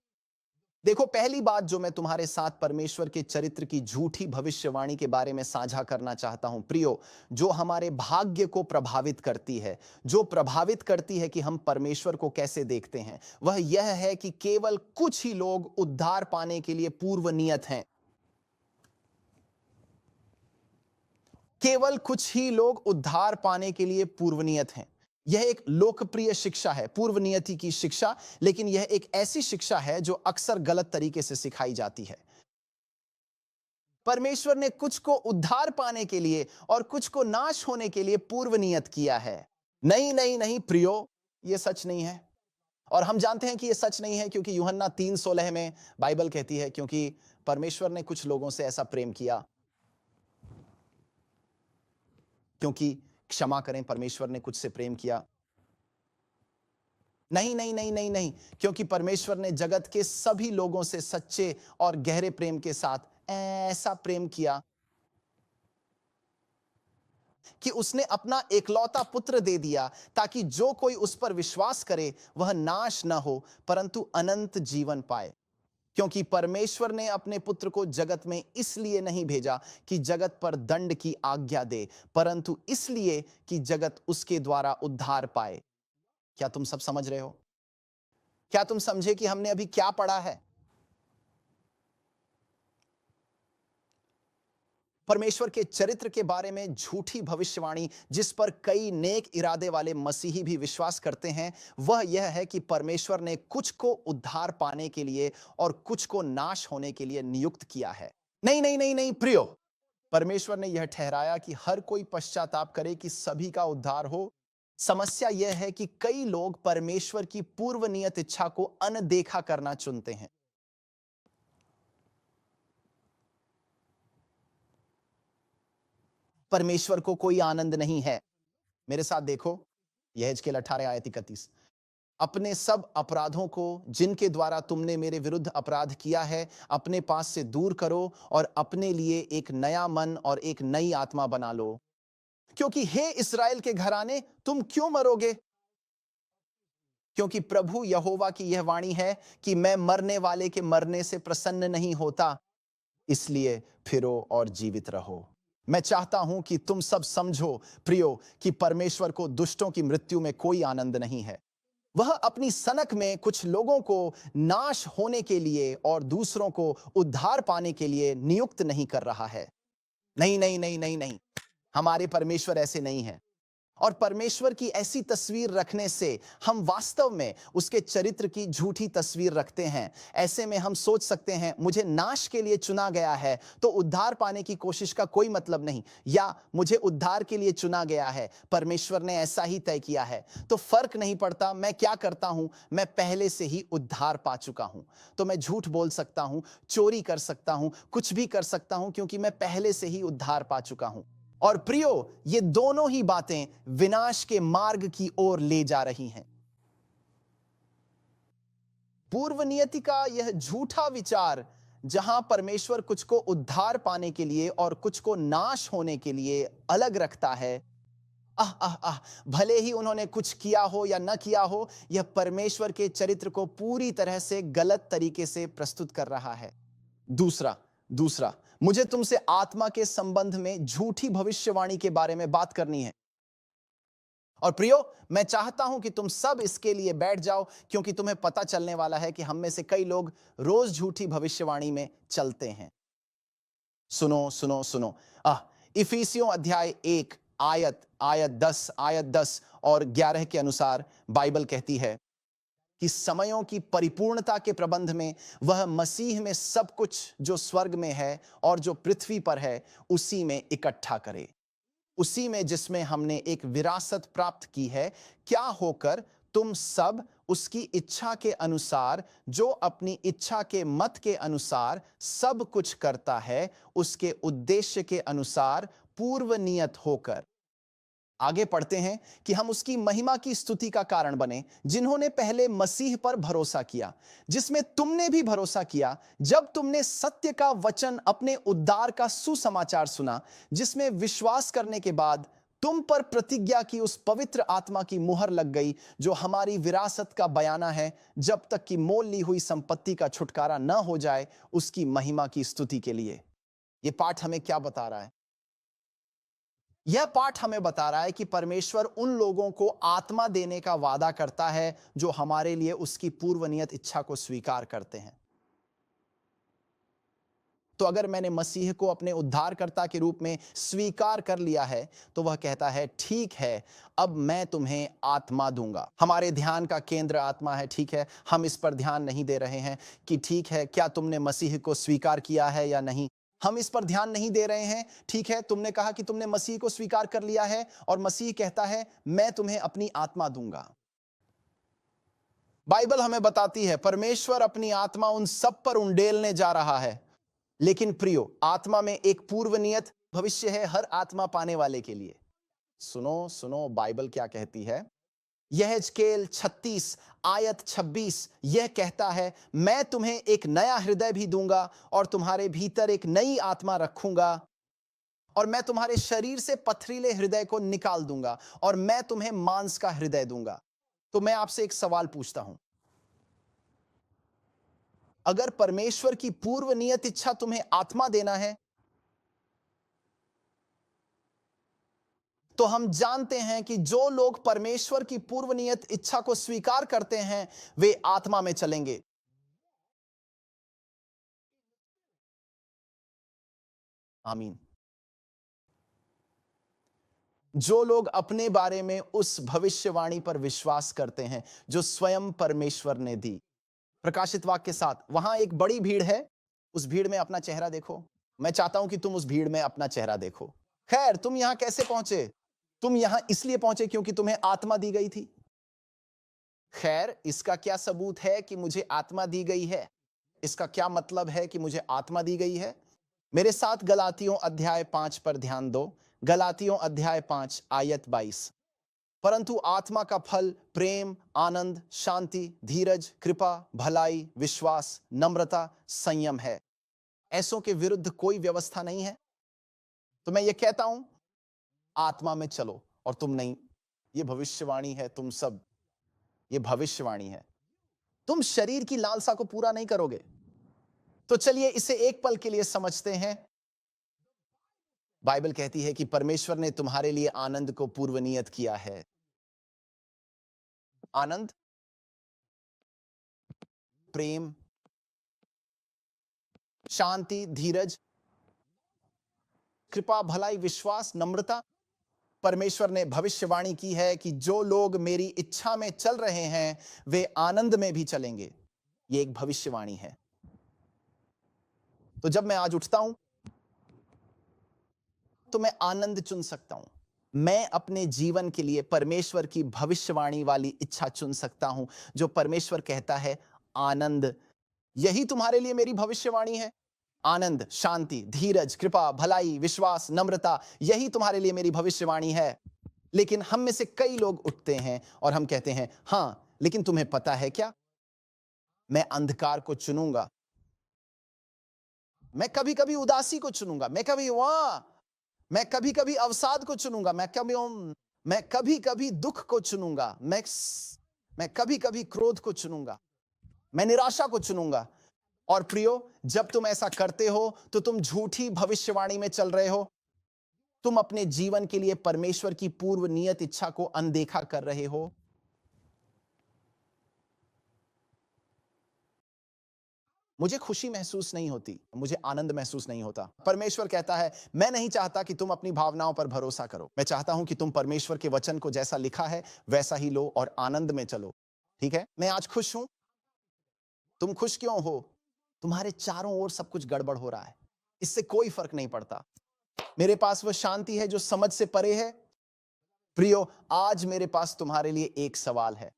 देखो, पहली बात जो मैं तुम्हारे साथ परमेश्वर के चरित्र की झूठी भविष्यवाणी के बारे में साझा करना चाहता हूं प्रियो, जो हमारे भाग्य को प्रभावित करती है, जो प्रभावित करती है कि हम परमेश्वर को कैसे देखते हैं, वह यह है कि केवल कुछ ही लोग उद्धार पाने के लिए पूर्व नियत हैं। केवल कुछ ही लोग उद्धार पाने के लिए पूर्व नियत हैं। यह एक लोकप्रिय शिक्षा है, पूर्व नियति की शिक्षा, लेकिन यह एक ऐसी शिक्षा है जो अक्सर गलत तरीके से सिखाई जाती है। परमेश्वर ने कुछ को उद्धार पाने के लिए और कुछ को नाश होने के लिए पूर्व नियत किया है। नहीं नहीं नहीं प्रियो, यह सच नहीं है। और हम जानते हैं कि यह सच नहीं है क्योंकि यूहन्ना 3:16 में बाइबल कहती है, क्योंकि परमेश्वर ने कुछ लोगों से ऐसा प्रेम किया, क्योंकि क्षमा करें, परमेश्वर ने कुछ से प्रेम किया। नहीं नहीं नहीं नहीं नहीं, क्योंकि परमेश्वर ने जगत के सभी लोगों से सच्चे और गहरे प्रेम के साथ ऐसा प्रेम किया कि उसने अपना एकलौता पुत्र दे दिया, ताकि जो कोई उस पर विश्वास करे वह नाश न हो परंतु अनंत जीवन पाए। क्योंकि परमेश्वर ने अपने पुत्र को जगत में इसलिए नहीं भेजा कि जगत पर दंड की आज्ञा दे, परंतु इसलिए कि जगत उसके द्वारा उद्धार पाए। क्या तुम सब समझ रहे हो? क्या तुम समझे कि हमने अभी क्या पढ़ा है? परमेश्वर के चरित्र के बारे में झूठी भविष्यवाणी जिस पर कई नेक इरादे वाले मसीही भी विश्वास करते हैं, वह यह है कि परमेश्वर ने कुछ को उद्धार पाने के लिए और कुछ को नाश होने के लिए नियुक्त किया है। नहीं नहीं नहीं नहीं प्रियो, परमेश्वर ने यह ठहराया कि हर कोई पश्चाताप करे कि सभी का उद्धार हो। समस्या यह है कि कई लोग परमेश्वर की पूर्व नियत इच्छा को अनदेखा करना चुनते हैं। परमेश्वर को कोई आनंद नहीं है। मेरे साथ देखो, यहेजकेल 18 आयत 31, अपने सब अपराधों को जिनके द्वारा तुमने मेरे विरुद्ध अपराध किया है अपने पास से दूर करो और अपने लिए एक नया मन और एक नई आत्मा बना लो। क्योंकि हे इस्राएल के घराने, तुम क्यों मरोगे? क्योंकि प्रभु यहोवा की यह वाणी है कि मैं मरने वाले के मरने से प्रसन्न नहीं होता, इसलिए फिरो और जीवित रहो। मैं चाहता हूं कि तुम सब समझो प्रियो कि परमेश्वर को दुष्टों की मृत्यु में कोई आनंद नहीं है। वह अपनी सनक में कुछ लोगों को नाश होने के लिए और दूसरों को उद्धार पाने के लिए नियुक्त नहीं कर रहा है। नहीं नहीं नहीं नहीं नहीं, हमारे परमेश्वर ऐसे नहीं है। और परमेश्वर की ऐसी तस्वीर रखने से हम वास्तव में उसके चरित्र की झूठी तस्वीर रखते हैं। ऐसे में हम सोच सकते हैं मुझे नाश के लिए चुना गया है तो उद्धार पाने की कोशिश का कोई मतलब नहीं, या मुझे उद्धार के लिए चुना गया है, परमेश्वर ने ऐसा ही तय किया है, तो फर्क नहीं पड़ता मैं क्या करता हूं, मैं पहले से ही उद्धार पा चुका हूं। तो मैं झूठ बोल सकता हूं, चोरी कर सकता हूं, कुछ भी कर सकता हूं, क्योंकि मैं पहले से ही उद्धार पा चुका हूं। और प्रियो, ये दोनों ही बातें विनाश के मार्ग की ओर ले जा रही हैं। पूर्व नियति का यह झूठा विचार, जहां परमेश्वर कुछ को उद्धार पाने के लिए और कुछ को नाश होने के लिए अलग रखता है, आह आह आह, भले ही उन्होंने कुछ किया हो या न किया हो, यह परमेश्वर के चरित्र को पूरी तरह से गलत तरीके से प्रस्तुत कर रहा है। दूसरा दूसरा मुझे तुमसे आत्मा के संबंध में झूठी भविष्यवाणी के बारे में बात करनी है। और प्रियो, मैं चाहता हूं कि तुम सब इसके लिए बैठ जाओ, क्योंकि तुम्हें पता चलने वाला है कि हम में से कई लोग रोज झूठी भविष्यवाणी में चलते हैं। सुनो सुनो सुनो, इफिसियों अध्याय 1 आयत 10 और 11 के अनुसार बाइबल कहती है कि समयों की परिपूर्णता के प्रबंध में वह मसीह में सब कुछ जो स्वर्ग में है और जो पृथ्वी पर है उसी में इकट्ठा करे। उसी में जिसमें हमने एक विरासत प्राप्त की है, क्या होकर तुम सब उसकी इच्छा के अनुसार, जो अपनी इच्छा के मत के अनुसार सब कुछ करता है, उसके उद्देश्य के अनुसार पूर्व नियत होकर। आगे पढ़ते हैं कि हम उसकी महिमा की स्तुति का कारण बने, जिन्होंने पहले मसीह पर भरोसा किया, जिसमें तुमने भी भरोसा किया जब तुमने सत्य का वचन, अपने उद्धार का सुसमाचार सुना, जिसमें विश्वास करने के बाद तुम पर प्रतिज्ञा की उस पवित्र आत्मा की मुहर लग गई, जो हमारी विरासत का बयाना है, जब तक कि मोल ली हुई संपत्ति का छुटकारा न हो जाए, उसकी महिमा की स्तुति के लिए। यह पाठ हमें क्या बता रहा है? यह पाठ हमें बता रहा है कि परमेश्वर उन लोगों को आत्मा देने का वादा करता है जो हमारे लिए उसकी पूर्व नियत इच्छा को स्वीकार करते हैं। तो अगर मैंने मसीह को अपने उद्धारकर्ता के रूप में स्वीकार कर लिया है, तो वह कहता है ठीक है, अब मैं तुम्हें आत्मा दूंगा। हमारे ध्यान का केंद्र आत्मा है, ठीक है। हम इस पर ध्यान नहीं दे रहे हैं कि ठीक है, क्या तुमने मसीह को स्वीकार किया है या नहीं। हम इस पर ध्यान नहीं दे रहे हैं, ठीक है, तुमने कहा कि तुमने मसीह को स्वीकार कर लिया है, और मसीह कहता है मैं तुम्हें अपनी आत्मा दूंगा। बाइबल हमें बताती है परमेश्वर अपनी आत्मा उन सब पर उंडेलने जा रहा है। लेकिन प्रियो, आत्मा में एक पूर्व नियत भविष्य है हर आत्मा पाने वाले के लिए। सुनो सुनो, बाइबल क्या कहती है। यहेजकेल 36 आयत 26 यह कहता है, मैं तुम्हें एक नया हृदय भी दूंगा और तुम्हारे भीतर एक नई आत्मा रखूंगा, और मैं तुम्हारे शरीर से पथरीले हृदय को निकाल दूंगा और मैं तुम्हें मांस का हृदय दूंगा। तो मैं आपसे एक सवाल पूछता हूं, अगर परमेश्वर की पूर्व नियत इच्छा तुम्हें आत्मा देना है, तो हम जानते हैं कि जो लोग परमेश्वर की पूर्व नियत इच्छा को स्वीकार करते हैं, वे आत्मा में चलेंगे। आमीन। जो लोग अपने बारे में उस भविष्यवाणी पर विश्वास करते हैं जो स्वयं परमेश्वर ने दी, प्रकाशित वाक्य के साथ, वहां एक बड़ी भीड़ है, उस भीड़ में अपना चेहरा देखो। मैं चाहता हूं कि तुम उस भीड़ में अपना चेहरा देखो। खैर, तुम यहां कैसे पहुंचे? तुम यहां इसलिए पहुंचे क्योंकि तुम्हें आत्मा दी गई थी। खैर, इसका क्या सबूत है कि मुझे आत्मा दी गई है? इसका क्या मतलब है कि मुझे आत्मा दी गई है? मेरे साथ गलातियों अध्याय 5 पर ध्यान दो। गलातियों अध्याय 5 आयत 22। परंतु आत्मा का फल प्रेम, आनंद, शांति, धीरज, कृपा, भलाई, विश्वास, नम्रता, संयम है। ऐसों के विरुद्ध कोई व्यवस्था नहीं है। तो मैं ये कहता हूं, आत्मा में चलो, और तुम नहीं। ये भविष्यवाणी है, तुम सब, ये भविष्यवाणी है। तुम शरीर की लालसा को पूरा नहीं करोगे। तो चलिए इसे एक पल के लिए समझते हैं। बाइबल कहती है कि परमेश्वर ने तुम्हारे लिए आनंद को पूर्व नियत किया है। आनंद, प्रेम, शांति, धीरज, कृपा, भलाई, विश्वास, नम्रता। परमेश्वर ने भविष्यवाणी की है कि जो लोग मेरी इच्छा में चल रहे हैं वे आनंद में भी चलेंगे। ये एक भविष्यवाणी है। तो जब मैं आज उठता हूं तो मैं आनंद चुन सकता हूं। मैं अपने जीवन के लिए परमेश्वर की भविष्यवाणी वाली इच्छा चुन सकता हूं, जो परमेश्वर कहता है आनंद। यही तुम्हारे लिए मेरी भविष्यवाणी है। आनंद, शांति, धीरज, कृपा, भलाई, विश्वास, नम्रता, यही तुम्हारे लिए मेरी भविष्यवाणी है। लेकिन हम में से कई लोग उठते हैं और हम कहते हैं, हां, लेकिन तुम्हें पता है क्या, मैं अंधकार को चुनूंगा, मैं कभी कभी उदासी को चुनूंगा, मैं कभी कभी अवसाद को चुनूंगा, मैं कभी कभी दुख को चुनूंगा, मैं कभी कभी क्रोध को चुनूंगा, मैं निराशा को चुनूंगा। और प्रियो, जब तुम ऐसा करते हो तो तुम झूठी भविष्यवाणी में चल रहे हो। तुम अपने जीवन के लिए परमेश्वर की पूर्व नियत इच्छा को अनदेखा कर रहे हो। मुझे खुशी महसूस नहीं होती, मुझे आनंद महसूस नहीं होता। परमेश्वर कहता है, मैं नहीं चाहता कि तुम अपनी भावनाओं पर भरोसा करो। मैं चाहता हूं कि तुम परमेश्वर के वचन को जैसा लिखा है वैसा ही लो और आनंद में चलो। ठीक है, मैं आज खुश हूं। तुम खुश क्यों हो? तुम्हारे चारों ओर सब कुछ गड़बड़ हो रहा है, इससे कोई फर्क नहीं पड़ता। मेरे पास वह शांति है जो समझ से परे है। प्रियो, आज मेरे पास तुम्हारे लिए एक सवाल है।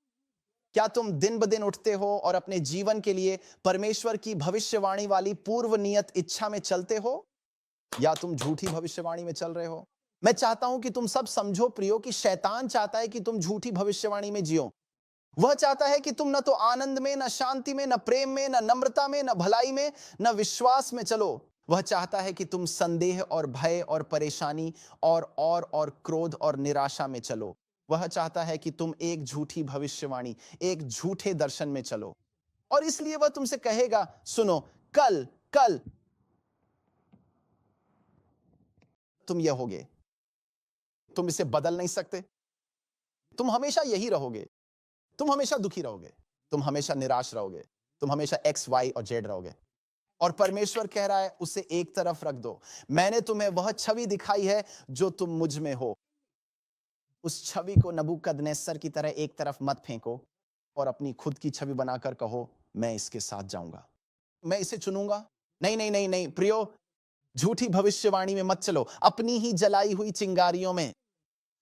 क्या तुम दिन ब दिन उठते हो और अपने जीवन के लिए परमेश्वर की भविष्यवाणी वाली पूर्व नियत इच्छा में चलते हो, या तुम झूठी भविष्यवाणी में चल रहे हो? मैं चाहता हूं कि तुम सब समझो प्रियो कि शैतान चाहता है कि तुम झूठी भविष्यवाणी में जियो। वह चाहता है कि तुम न तो आनंद में, न शांति में, न प्रेम में, न नम्रता में, न भलाई में, न विश्वास में चलो। वह चाहता है कि तुम संदेह और भय और परेशानी और क्रोध और निराशा में चलो। वह चाहता है कि तुम एक झूठी भविष्यवाणी, एक झूठे दर्शन में चलो। और इसलिए वह तुमसे कहेगा, सुनो, कल कल तुम यह होगे। तुम इसे बदल नहीं सकते। तुम हमेशा यही रहोगे। तुम हमेशा दुखी रहोगे। तुम हमेशा निराश रहोगे। तुम हमेशा एक्स, वाई और जेड रहोगे। और परमेश्वर कह रहा है, उसे एक तरफ रख दो। मैंने तुम्हें वह छवि दिखाई है जो तुम मुझ में हो। उस छवि को नबूकदनेस्सर की तरह एक तरफ मत फेंको और अपनी खुद की छवि बनाकर कहो, मैं इसके साथ जाऊंगा, मैं इसे चुनूंगा। नहीं नहीं नहीं नहीं प्रियो, झूठी भविष्यवाणी में मत चलो। अपनी ही जलाई हुई चिंगारियों में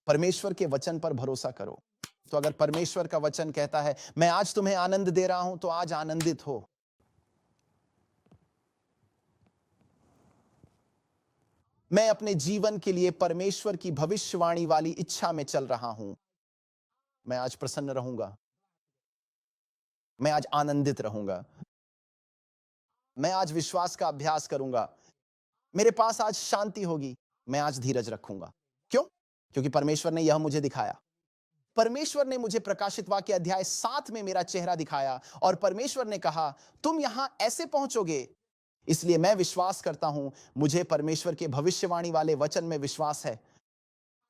परमेश्वर के वचन पर भरोसा करो। तो अगर परमेश्वर का वचन कहता है, मैं आज तुम्हें आनंद दे रहा हूं, तो आज आनंदित हो। मैं अपने जीवन के लिए परमेश्वर की भविष्यवाणी वाली इच्छा में चल रहा हूं। मैं आज प्रसन्न रहूंगा। मैं आज आनंदित रहूंगा। मैं आज विश्वास का अभ्यास करूंगा। मेरे पास आज शांति होगी। मैं आज धीरज रखूंगा। क्यों? क्योंकि परमेश्वर ने यह मुझे दिखाया। परमेश्वर ने मुझे प्रकाशित वाक्य अध्याय 7 में मेरा चेहरा दिखाया और परमेश्वर ने कहा, तुम यहां ऐसे पहुंचोगे। इसलिए मैं विश्वास करता हूं, मुझे परमेश्वर के भविष्यवाणी वाले वचन में विश्वास है।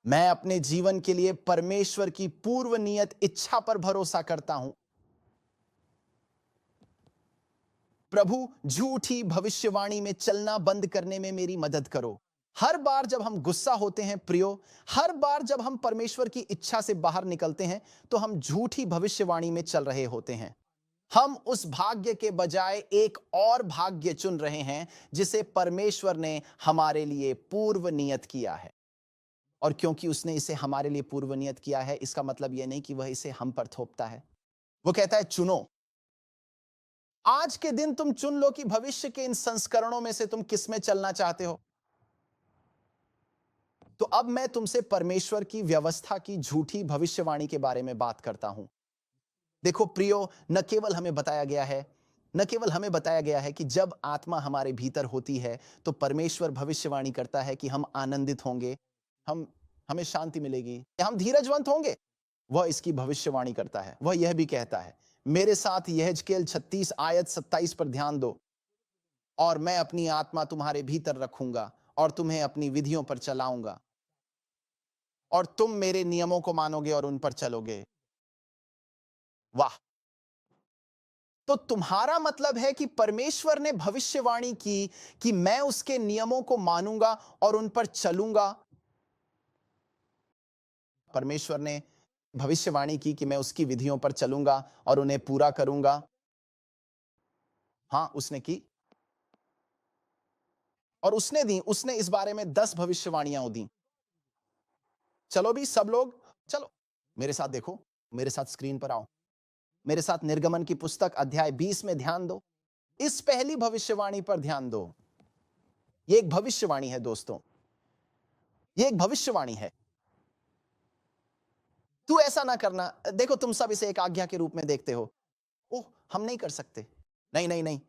मैं अपने जीवन के लिए परमेश्वर की पूर्व नियत इच्छा पर भरोसा करता हूं। प्रभु, झूठी भविष्यवाणी में चलना बंद करने में मेरी मदद करो। हर बार जब हम गुस्सा होते हैं प्रियो, हर बार जब हम परमेश्वर की इच्छा से बाहर निकलते हैं, तो हम झूठी भविष्यवाणी में चल रहे होते हैं। हम उस भाग्य के बजाय एक और भाग्य चुन रहे हैं जिसे परमेश्वर ने हमारे लिए पूर्व नियत किया है। और क्योंकि उसने इसे हमारे लिए पूर्व नियत किया है, इसका मतलब यह नहीं कि वह इसे हम पर थोपता है। वो कहता है, चुनो। आज के दिन तुम चुन लो कि भविष्य के इन संस्करणों में से तुम किस में चलना चाहते हो। तो अब मैं तुमसे परमेश्वर की व्यवस्था की झूठी भविष्यवाणी के बारे में बात करता हूं। देखो प्रियो, न केवल हमें बताया गया है कि जब आत्मा हमारे भीतर होती है तो परमेश्वर भविष्यवाणी करता है कि हम आनंदित होंगे, हमें शांति मिलेगी, हम धीरजवंत होंगे। वह इसकी भविष्यवाणी करता है। वह यह भी कहता है, मेरे साथ यहेजकेल 36 आयत 27 पर ध्यान दो, और मैं अपनी आत्मा तुम्हारे भीतर रखूंगा और तुम्हें अपनी विधियों पर चलाऊंगा और तुम मेरे नियमों को मानोगे और उन पर चलोगे। वाह! तो तुम्हारा मतलब है कि परमेश्वर ने भविष्यवाणी की कि मैं उसके नियमों को मानूंगा और उन पर चलूंगा। परमेश्वर ने भविष्यवाणी की कि मैं उसकी विधियों पर चलूंगा और उन्हें पूरा करूंगा। हाँ, उसने की। और उसने इस बारे में 10 भविष्यवाणियां दी। चलो भी सब लोग, चलो मेरे साथ देखो, मेरे साथ स्क्रीन पर आओ, मेरे साथ निर्गमन की पुस्तक अध्याय 20 में ध्यान दो। इस पहली भविष्यवाणी पर ध्यान दो। ये एक भविष्यवाणी है दोस्तों, ये एक भविष्यवाणी है। तू ऐसा ना करना। देखो, तुम सब इसे एक आज्ञा के रूप में देखते हो। ओह, हम नहीं कर सकते। नहीं नहीं नहीं,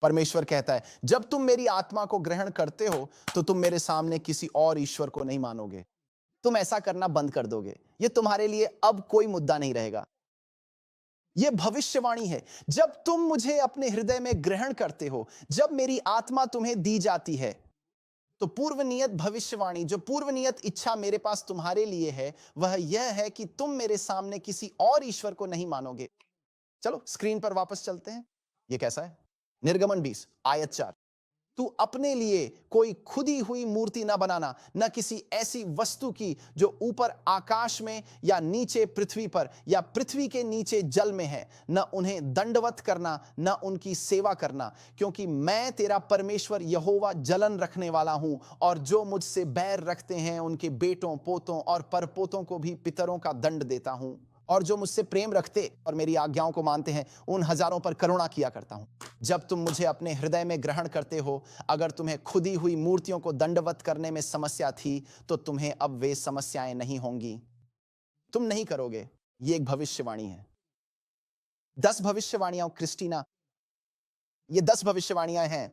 परमेश्वर कहता है जब तुम मेरी आत्मा को ग्रहण करते हो तो तुम मेरे सामने किसी और ईश्वर को नहीं मानोगे। तुम ऐसा करना बंद कर दोगे। ये तुम्हारे लिए अब कोई मुद्दा नहीं रहेगा। यह भविष्यवाणी है। जब तुम मुझे अपने हृदय में ग्रहण करते हो, जब मेरी आत्मा तुम्हें दी जाती है, तो पूर्व नियत भविष्यवाणी, जो पूर्व नियत इच्छा मेरे पास तुम्हारे लिए है, वह यह है कि तुम मेरे सामने किसी और ईश्वर को नहीं मानोगे। चलो स्क्रीन पर वापस चलते हैं। यह कैसा है? निर्गमन 20 आयत 4। तू अपने लिए कोई खुदी हुई मूर्ति ना बनाना, न किसी ऐसी वस्तु की जो ऊपर आकाश में या नीचे पृथ्वी पर या पृथ्वी के नीचे जल में है। न उन्हें दंडवत करना, न उनकी सेवा करना, क्योंकि मैं तेरा परमेश्वर यहोवा जलन रखने वाला हूं, और जो मुझसे बैर रखते हैं उनके बेटों, पोतों और परपोतों को भी पितरों का दंड देता हूं, और जो मुझसे प्रेम रखते और मेरी आज्ञाओं को मानते हैं उन हजारों पर करुणा किया करता हूं। जब तुम मुझे अपने हृदय में ग्रहण करते हो, अगर तुम्हें खुदी हुई मूर्तियों को दंडवत करने में समस्या थी, तो तुम्हें अब वे समस्याएं नहीं होंगी। तुम नहीं करोगे। ये एक भविष्यवाणी है। 10 भविष्यवाणियां क्रिस्टीना, ये 10 भविष्यवाणियां हैं।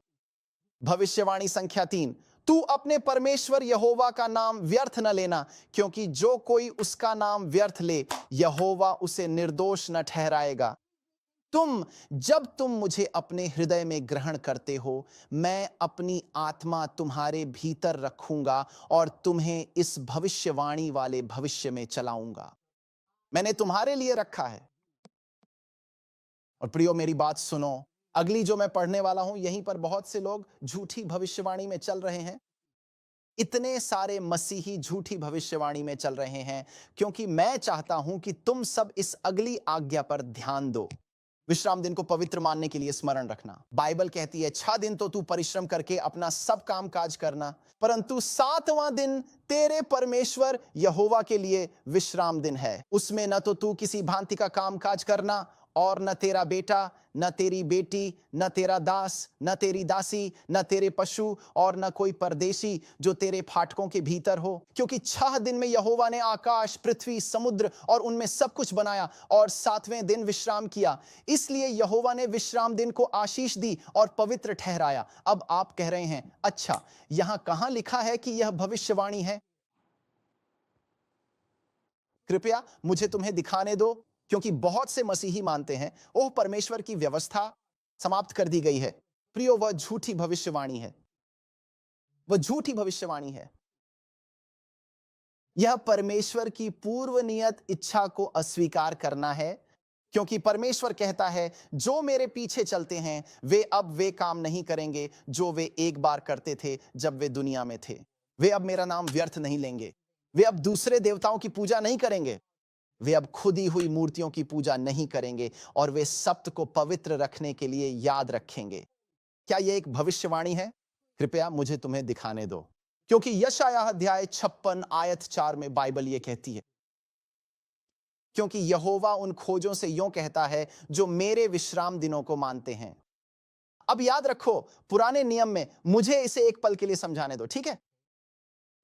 भविष्यवाणी संख्या 3, तू अपने परमेश्वर यहोवा का नाम व्यर्थ न लेना, क्योंकि जो कोई उसका नाम व्यर्थ ले, यहोवा उसे निर्दोष न ठहराएगा। जब तुम मुझे अपने हृदय में ग्रहण करते हो, मैं अपनी आत्मा तुम्हारे भीतर रखूंगा और तुम्हें इस भविष्यवाणी वाले भविष्य में चलाऊंगा। मैंने तुम्हारे लिए रखा है। और प्रियो, मेरी बात सुनो, अगली जो मैं पढ़ने वाला हूं, यहीं पर बहुत से लोग झूठी भविष्यवाणी में चल रहे हैं। इतने सारे मसीही झूठी भविष्यवाणी में चल रहे हैं, क्योंकि मैं चाहता हूं कि तुम सब इस अगली आज्ञा पर ध्यान दो। विश्राम दिन को पवित्र मानने के लिए स्मरण रखना। बाइबल कहती है 6 दिन तो तू परिश्रम करके अपना सब काम काज करना, परंतु 7वां दिन तेरे परमेश्वर यहोवा के लिए विश्राम दिन है। उसमें न तो तू किसी भांति का काम काज करना, और न तेरा बेटा, न तेरी बेटी, न तेरा दास, न तेरी दासी, न तेरे पशु, और न कोई परदेशी जो तेरे फाटकों के भीतर हो। क्योंकि 6 दिन में यहोवा ने आकाश, पृथ्वी, समुद्र और उनमें सब कुछ बनाया, और 7वें दिन विश्राम किया। इसलिए यहोवा ने विश्राम दिन को आशीष दी और पवित्र ठहराया। अब आप कह रहे हैं, अच्छा, यहां कहां लिखा है कि यह भविष्यवाणी है? कृपया मुझे तुम्हें दिखाने दो, क्योंकि बहुत से मसीही मानते हैं ओह, परमेश्वर की व्यवस्था समाप्त कर दी गई है। प्रियो, वह झूठी भविष्यवाणी है। वह झूठी भविष्यवाणी है। यह परमेश्वर की पूर्व नियत इच्छा को अस्वीकार करना है, क्योंकि परमेश्वर कहता है जो मेरे पीछे चलते हैं वे अब वे काम नहीं करेंगे जो वे एक बार करते थे जब वे दुनिया में थे। वे अब मेरा नाम व्यर्थ नहीं लेंगे। वे अब दूसरे देवताओं की पूजा नहीं करेंगे। वे अब खुदी हुई मूर्तियों की पूजा नहीं करेंगे, और वे सप्त को पवित्र रखने के लिए याद रखेंगे। क्या यह एक भविष्यवाणी है? कृपया मुझे तुम्हें दिखाने दो, क्योंकि यशायाह अध्याय 56 आयत 4 में बाइबल यह कहती है, क्योंकि यहोवा उन खोजों से यूं कहता है जो मेरे विश्राम दिनों को मानते हैं। अब याद रखो, पुराने नियम में, मुझे इसे एक पल के लिए समझाने दो, ठीक है?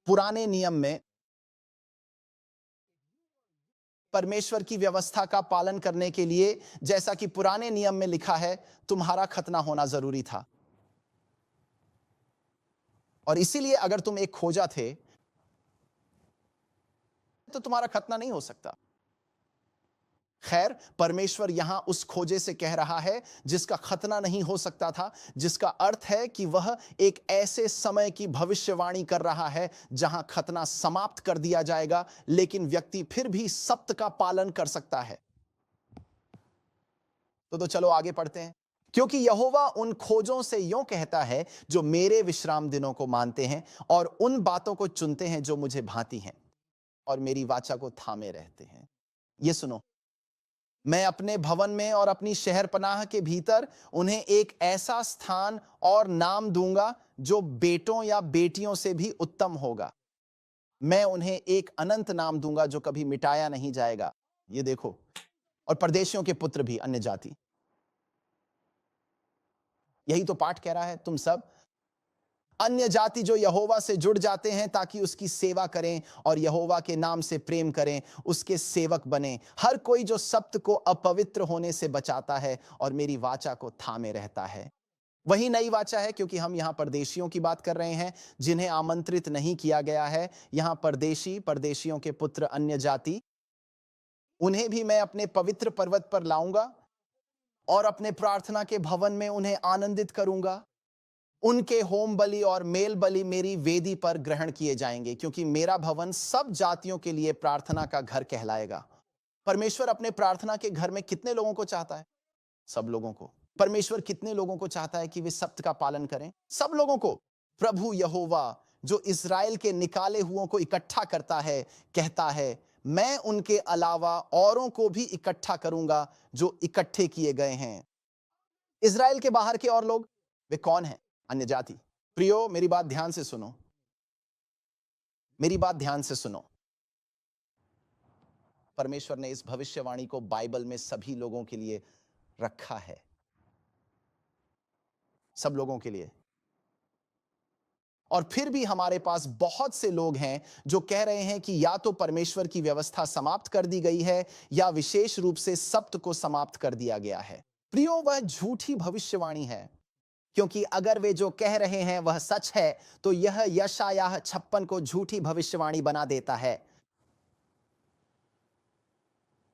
पुराने नियम में परमेश्वर की व्यवस्था का पालन करने के लिए, जैसा कि पुराने नियम में लिखा है, तुम्हारा खतना होना जरूरी था। और इसीलिए अगर तुम एक खोजा थे तो तुम्हारा खतना नहीं हो सकता। खैर, परमेश्वर यहां उस खोजे से कह रहा है जिसका खतना नहीं हो सकता था, जिसका अर्थ है कि वह एक ऐसे समय की भविष्यवाणी कर रहा है जहां खतना समाप्त कर दिया जाएगा, लेकिन व्यक्ति फिर भी सप्त का पालन कर सकता है। तो चलो आगे पढ़ते हैं। क्योंकि यहोवा उन खोजों से यूं कहता है जो मेरे विश्राम दिनों को मानते हैं और उन बातों को चुनते हैं जो मुझे भाती हैं। और मेरी वाचा को थामे रहते हैं। ये सुनो, मैं अपने भवन में और अपनी शहर पनाह के भीतर उन्हें एक ऐसा स्थान और नाम दूंगा जो बेटों या बेटियों से भी उत्तम होगा। मैं उन्हें एक अनंत नाम दूंगा जो कभी मिटाया नहीं जाएगा। ये देखो, और परदेशियों के पुत्र भी अन्य जाति। यही तो पाठ कह रहा है, तुम सब अन्य जाति जो यहोवा से जुड़ जाते हैं ताकि उसकी सेवा करें और यहोवा के नाम से प्रेम करें, उसके सेवक बने। हर कोई जो सप्त को अपवित्र होने से बचाता है और मेरी वाचा को थामे रहता है। वही नई वाचा है, क्योंकि हम यहां परदेशियों की बात कर रहे हैं जिन्हें आमंत्रित नहीं किया गया है। यहां परदेशी, परदेशियों के पुत्र अन्य जाति, उन्हें भी मैं अपने पवित्र पर्वत पर लाऊंगा और अपने प्रार्थना के भवन में उन्हें आनंदित करूंगा। उनके होम बलि और मेल बलि मेरी वेदी पर ग्रहण किए जाएंगे, क्योंकि मेरा भवन सब जातियों के लिए प्रार्थना का घर कहलाएगा। परमेश्वर अपने प्रार्थना के घर में कितने लोगों को चाहता है? सब लोगों को। परमेश्वर कितने लोगों को चाहता है कि वे सप्त का पालन करें? सब लोगों को। प्रभु यहोवा जो इस्राएल के निकाले हुओं को इकट्ठा करता है, कहता है, मैं उनके अलावा औरों को भी इकट्ठा करूंगा जो इकट्ठे किए गए हैं। इस्राएल के बाहर के और लोग, वे कौन हैं? अन्य जाति। प्रियो, मेरी बात ध्यान से सुनो, मेरी बात ध्यान से सुनो। परमेश्वर ने इस भविष्यवाणी को बाइबल में सभी लोगों के लिए रखा है, सब लोगों के लिए। और फिर भी हमारे पास बहुत से लोग हैं जो कह रहे हैं कि या तो परमेश्वर की व्यवस्था समाप्त कर दी गई है या विशेष रूप से सप्त को समाप्त कर दिया गया है। प्रियो, वह झूठी भविष्यवाणी है, क्योंकि अगर वे जो कह रहे हैं वह सच है तो यह यशायाह 56 को झूठी भविष्यवाणी बना देता है।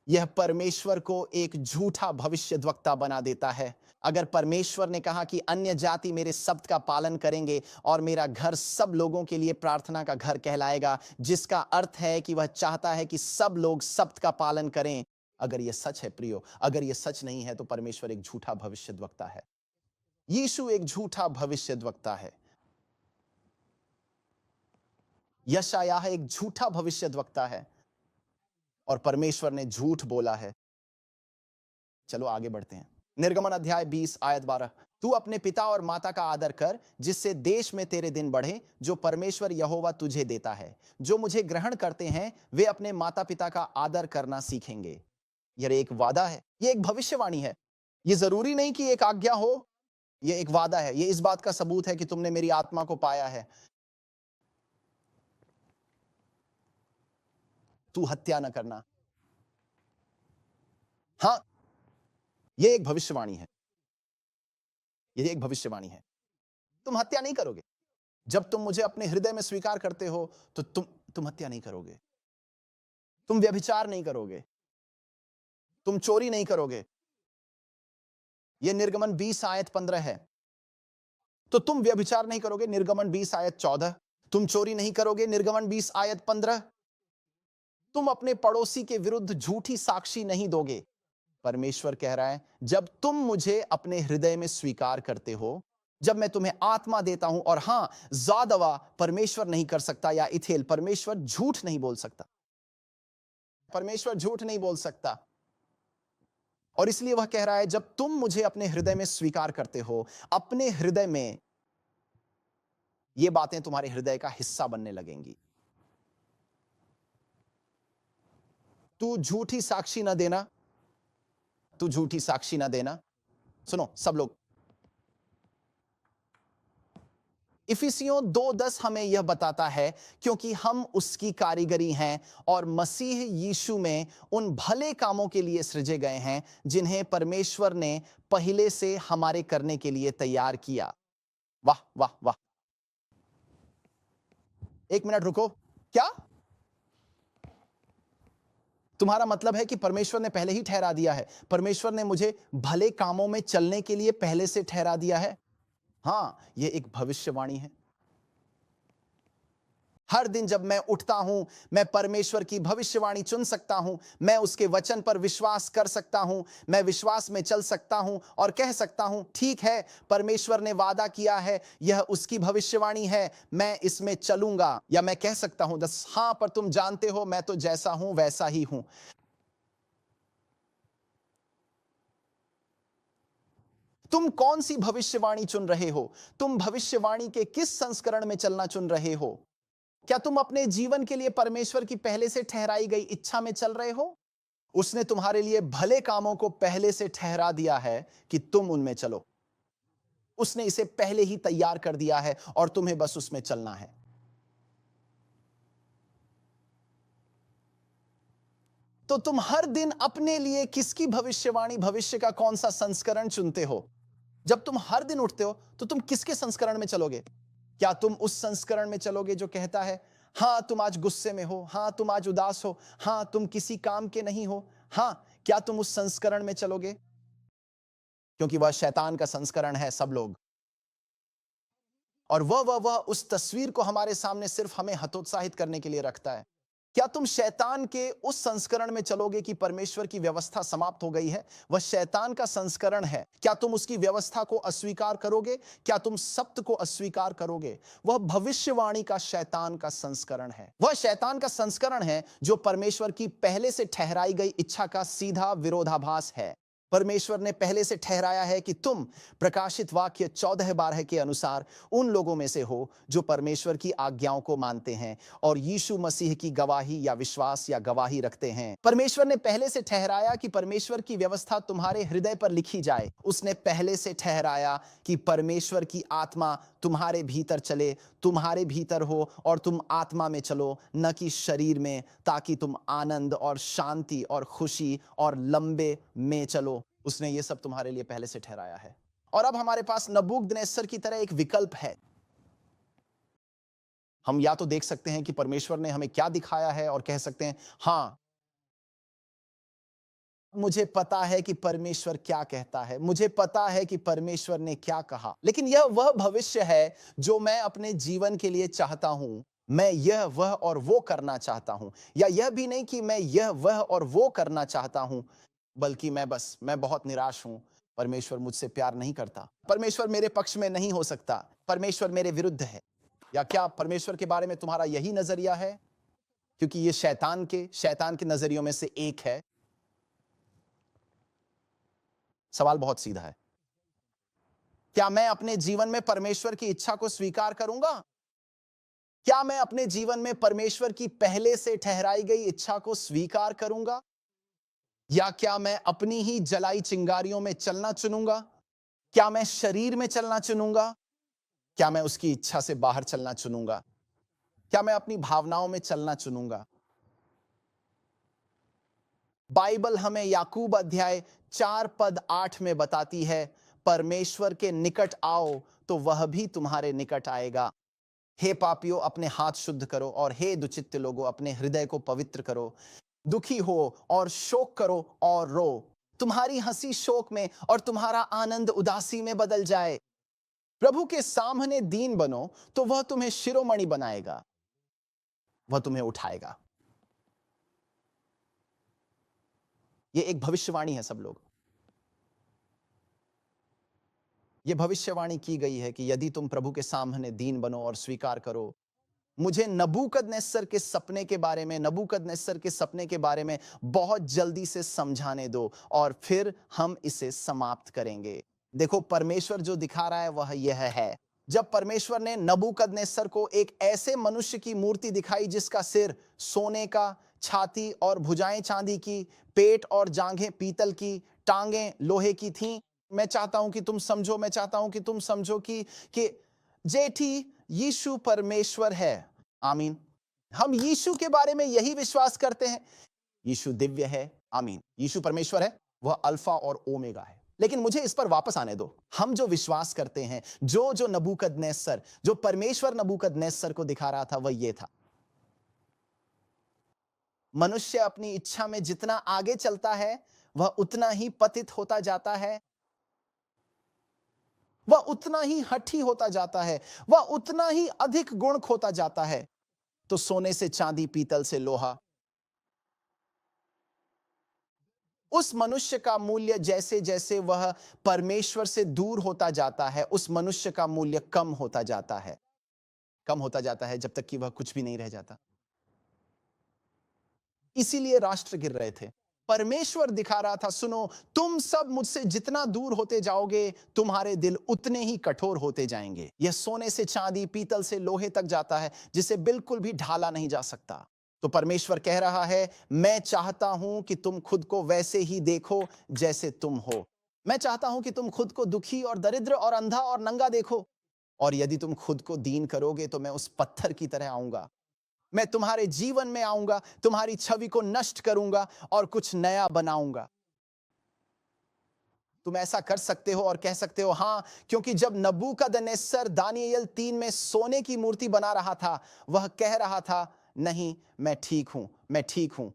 यह परमेश्वर को एक झूठा भविष्यद्वक्ता बना देता है। अगर परमेश्वर ने कहा कि अन्य जाति मेरे शब्द का पालन करेंगे और मेरा घर सब लोगों के लिए प्रार्थना का घर कहलाएगा, जिसका अर्थ है कि वह चाहता है कि सब लोग शब्द का पालन करें। अगर यह सच है प्रियो, अगर यह सच नहीं है तो परमेश्वर एक झूठा भविष्यद्वक्ता है। यीशु एक झूठा भविष्यद्वक्ता है। यशायाह एक झूठा भविष्यद्वक्ता है और परमेश्वर ने झूठ बोला है। चलो आगे बढ़ते हैं। निर्गमन अध्याय 20 आयत 12। तू अपने पिता और माता का आदर कर, जिससे देश में तेरे दिन बढ़े, जो परमेश्वर यहोवा तुझे देता है। जो मुझे ग्रहण करते हैं वे अपने माता पिता का आदर करना सीखेंगे। यह एक वादा है, यह एक भविष्यवाणी है। यह जरूरी नहीं कि एक आज्ञा हो, यह एक वादा है। यह इस बात का सबूत है कि तुमने मेरी आत्मा को पाया है। तू हत्या न करना। हां, यह एक भविष्यवाणी है, यह एक भविष्यवाणी है। तुम हत्या नहीं करोगे। जब तुम मुझे अपने हृदय में स्वीकार करते हो तो तुम हत्या नहीं करोगे, तुम व्यभिचार नहीं करोगे, तुम चोरी नहीं करोगे। यह निर्गमन 20 आयत 15 है। तो तुम व्यभिचार नहीं करोगे, निर्गमन 20 आयत 14। तुम चोरी नहीं करोगे, निर्गमन 20 आयत 15। तुम अपने पड़ोसी के विरुद्ध झूठी साक्षी नहीं दोगे। परमेश्वर कह रहा है, जब तुम मुझे अपने हृदय में स्वीकार करते हो, जब मैं तुम्हें आत्मा देता हूं। और हां, जादवा परमेश्वर नहीं कर सकता, या इथेल, परमेश्वर झूठ नहीं बोल सकता। परमेश्वर झूठ नहीं बोल सकता। और इसलिए वह कह रहा है, जब तुम मुझे अपने हृदय में स्वीकार करते हो, अपने हृदय में ये बातें तुम्हारे हृदय का हिस्सा बनने लगेंगी। तू झूठी साक्षी ना देना, तू झूठी साक्षी ना देना। सुनो सब लोग, इफिसियों 2:10 हमें यह बताता है, क्योंकि हम उसकी कारीगरी हैं और मसीह यीशु में उन भले कामों के लिए सृजे गए हैं जिन्हें परमेश्वर ने पहले से हमारे करने के लिए तैयार किया। वाह वाह वाह। एक मिनट रुको, क्या तुम्हारा मतलब है कि परमेश्वर ने पहले ही ठहरा दिया है? परमेश्वर ने मुझे भले कामों में चलने के लिए पहले से ठहरा दिया है। हां, यह एक भविष्यवाणी है। हर दिन जब मैं उठता हूं, मैं परमेश्वर की भविष्यवाणी चुन सकता हूं, मैं उसके वचन पर विश्वास कर सकता हूं, मैं विश्वास में चल सकता हूं और कह सकता हूं ठीक है, परमेश्वर ने वादा किया है, यह उसकी भविष्यवाणी है, मैं इसमें चलूंगा। या मैं कह सकता हूं दस हां, पर तुम जानते हो मैं तो जैसा हूं वैसा ही हूं। तुम कौन सी भविष्यवाणी चुन रहे हो? तुम भविष्यवाणी के किस संस्करण में चलना चुन रहे हो? क्या तुम अपने जीवन के लिए परमेश्वर की पहले से ठहराई गई इच्छा में चल रहे हो? उसने तुम्हारे लिए भले कामों को पहले से ठहरा दिया है कि तुम उनमें चलो। उसने इसे पहले ही तैयार कर दिया है और तुम्हें बस उसमें चलना है। तो तुम हर दिन अपने लिए किसकी भविष्यवाणी, भविष्य का कौन सा संस्करण चुनते हो? जब तुम हर दिन उठते हो तो तुम किसके संस्करण में चलोगे? क्या तुम उस संस्करण में चलोगे जो कहता है हां तुम आज गुस्से में हो, हां तुम आज उदास हो, हां तुम किसी काम के नहीं हो? हां, क्या तुम उस संस्करण में चलोगे? क्योंकि वह शैतान का संस्करण है, सब लोग। और वह उस तस्वीर को हमारे सामने सिर्फ हमें हतोत्साहित करने के लिए रखता है। क्या तुम शैतान के उस संस्करण में चलोगे कि परमेश्वर की व्यवस्था समाप्त हो गई है? वह शैतान का संस्करण है। क्या तुम उसकी व्यवस्था को अस्वीकार करोगे? क्या तुम सत्य को अस्वीकार करोगे? वह भविष्यवाणी का शैतान का संस्करण है। वह शैतान का संस्करण है जो परमेश्वर की पहले से ठहराई गई इच्छा का सीधा विरोधाभास है। परमेश्वर ने पहले से ठहराया है कि तुम प्रकाशित वाक्य 14:12 के अनुसार उन लोगों में से हो जो परमेश्वर की आज्ञाओं को मानते हैं और यीशु मसीह की गवाही या विश्वास या गवाही रखते हैं। परमेश्वर ने पहले से ठहराया कि परमेश्वर की व्यवस्था तुम्हारे हृदय पर लिखी जाए। उसने पहले से ठहराया कि परमेश्वर की आत्मा तुम्हारे भीतर चले, तुम्हारे भीतर हो और तुम आत्मा में चलो, न कि शरीर में, ताकि तुम आनंद और शांति और खुशी और लंबे में चलो। उसने ये सब तुम्हारे लिए पहले से ठहराया है। और अब हमारे पास नबूकदनेस्सर की तरह एक विकल्प है। हम या तो देख सकते हैं कि परमेश्वर ने हमें क्या दिखाया है और कह सकते हैं हां, मुझे पता है कि परमेश्वर क्या कहता है, मुझे पता है कि परमेश्वर ने क्या कहा। लेकिन यह वह भविष्य है जो मैं अपने जीवन के लिए चाहता हूं। मैं यह वह और वो करना चाहता हूं, या यह भी नहीं कि मैं यह वह और वो करना चाहता हूं, बल्कि मैं बहुत निराश हूं। परमेश्वर मुझसे प्यार नहीं करता, परमेश्वर मेरे पक्ष में नहीं हो सकता, परमेश्वर मेरे विरुद्ध है। या क्या परमेश्वर के बारे में तुम्हारा यही नजरिया है? क्योंकि ये शैतान के नजरियों में से एक है। सवाल बहुत सीधा है। क्या मैं अपने जीवन में परमेश्वर की इच्छा को स्वीकार करूंगा? क्या मैं अपने जीवन में परमेश्वर की पहले से ठहराई गई इच्छा को स्वीकार करूंगा? या क्या मैं अपनी ही जलाई चिंगारियों में चलना चुनूंगा? क्या मैं शरीर में चलना चुनूंगा? क्या मैं उसकी इच्छा से बाहर चलना चुनूंगा? क्या मैं अपनी भावनाओं में चलना चुनूंगा? बाइबल हमें याकूब अध्याय 4 पद 8 में बताती है, परमेश्वर के निकट आओ तो वह भी तुम्हारे निकट आएगा। हे पापियों, अपने हाथ शुद्ध करो, और हे दुचित्त लोगों, अपने हृदय को पवित्र करो। दुखी हो और शोक करो और रो। तुम्हारी हंसी शोक में और तुम्हारा आनंद उदासी में बदल जाए। प्रभु के सामने दीन बनो तो वह तुम्हें शिरोमणि बनाएगा, वह तुम्हें उठाएगा। यह एक भविष्यवाणी है सब लोग। यह भविष्यवाणी की गई है कि यदि तुम प्रभु के सामने दीन बनो और स्वीकार करो। मुझे नबूकदनेस्सर के सपने के बारे में बहुत जल्दी से समझाने दो और फिर हम इसे समाप्त करेंगे। देखो, परमेश्वर जो दिखा रहा है वह यह है। जब परमेश्वर ने नबूकदनेस्सर को एक ऐसे मनुष्य की मूर्ति दिखाई जिसका सिर सोने का, छाती और भुजाएं चांदी की, पेट और जांघें पीतल की, टांगें लोहे की थीं। मैं चाहता हूं कि तुम समझो कि जेठी यीशु परमेश्वर है। आमीन। हम यीशु के बारे में यही विश्वास करते हैं। यीशु दिव्य है। आमीन। यीशु परमेश्वर है, वह अल्फा और ओमेगा है। लेकिन मुझे इस पर वापस आने दो। हम जो विश्वास करते हैं, जो नबूकदनेस्सर, जो परमेश्वर नबूकदनेस्सर को दिखा रहा था, वह ये था। मनुष्य अपनी इच्छा में जितना आगे चलता है, वह उतना ही पतित होता जाता है, वह उतना ही हठी होता जाता है, वह उतना ही अधिक गुण खोता जाता है। तो सोने से चांदी, पीतल से लोहा। उस मनुष्य का मूल्य जैसे जैसे वह परमेश्वर से दूर होता जाता है, उस मनुष्य का मूल्य कम होता जाता है, कम होता जाता है, जब तक कि वह कुछ भी नहीं रह जाता। इसीलिए राष्ट्र गिर रहे थे। परमेश्वर दिखा रहा था, सुनो, तुम सब मुझसे जितना दूर होते जाओगे, तुम्हारे दिल उतने ही कठोर होते जाएंगे। यह सोने से चांदी, पीतल से लोहे तक जाता है, जिसे बिल्कुल भी ढाला नहीं जा सकता। तो परमेश्वर कह रहा है, मैं चाहता हूं कि तुम खुद को वैसे ही देखो जैसे तुम हो। मैं चाहता हूं कि तुम खुद को दुखी और दरिद्र और अंधा और नंगा देखो। और यदि तुम खुद को दीन करोगे तो मैं उस पत्थर की तरह आऊंगा। मैं तुम्हारे जीवन में आऊंगा, तुम्हारी छवि को नष्ट करूंगा और कुछ नया बनाऊंगा। तुम ऐसा कर सकते हो और कह सकते हो, हां, क्योंकि जब नबूकदनेस्सर दानियेल 3 में सोने की मूर्ति बना रहा था, वह कह रहा था, नहीं, मैं ठीक हूं, मैं ठीक हूं,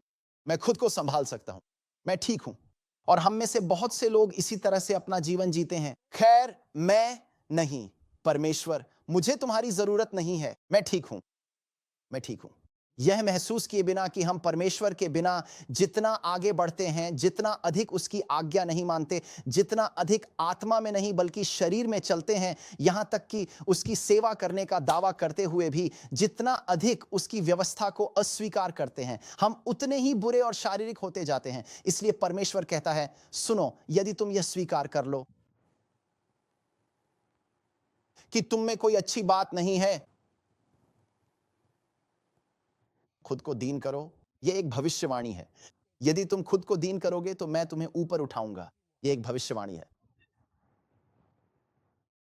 मैं खुद को संभाल सकता हूं, मैं ठीक हूं। और हम में से बहुत से लोग इसी तरह से अपना जीवन जीते हैं। खैर, मैं नहीं, परमेश्वर, मुझे तुम्हारी जरूरत नहीं है, मैं ठीक हूं, मैं ठीक हूं। यह महसूस किए बिना कि हम परमेश्वर के बिना जितना आगे बढ़ते हैं, जितना अधिक उसकी आज्ञा नहीं मानते, जितना अधिक आत्मा में नहीं बल्कि शरीर में चलते हैं, यहां तक कि उसकी सेवा करने का दावा करते हुए भी जितना अधिक उसकी व्यवस्था को अस्वीकार करते हैं, हम उतने ही बुरे और शारीरिक होते जाते हैं। इसलिए परमेश्वर कहता है, सुनो, यदि तुम यह स्वीकार कर लो कि तुम में कोई अच्छी बात नहीं है, खुद को दीन करो। यह एक भविष्यवाणी है। यदि तुम खुद को दीन करोगे तो मैं तुम्हें ऊपर उठाऊंगा। यह एक भविष्यवाणी है।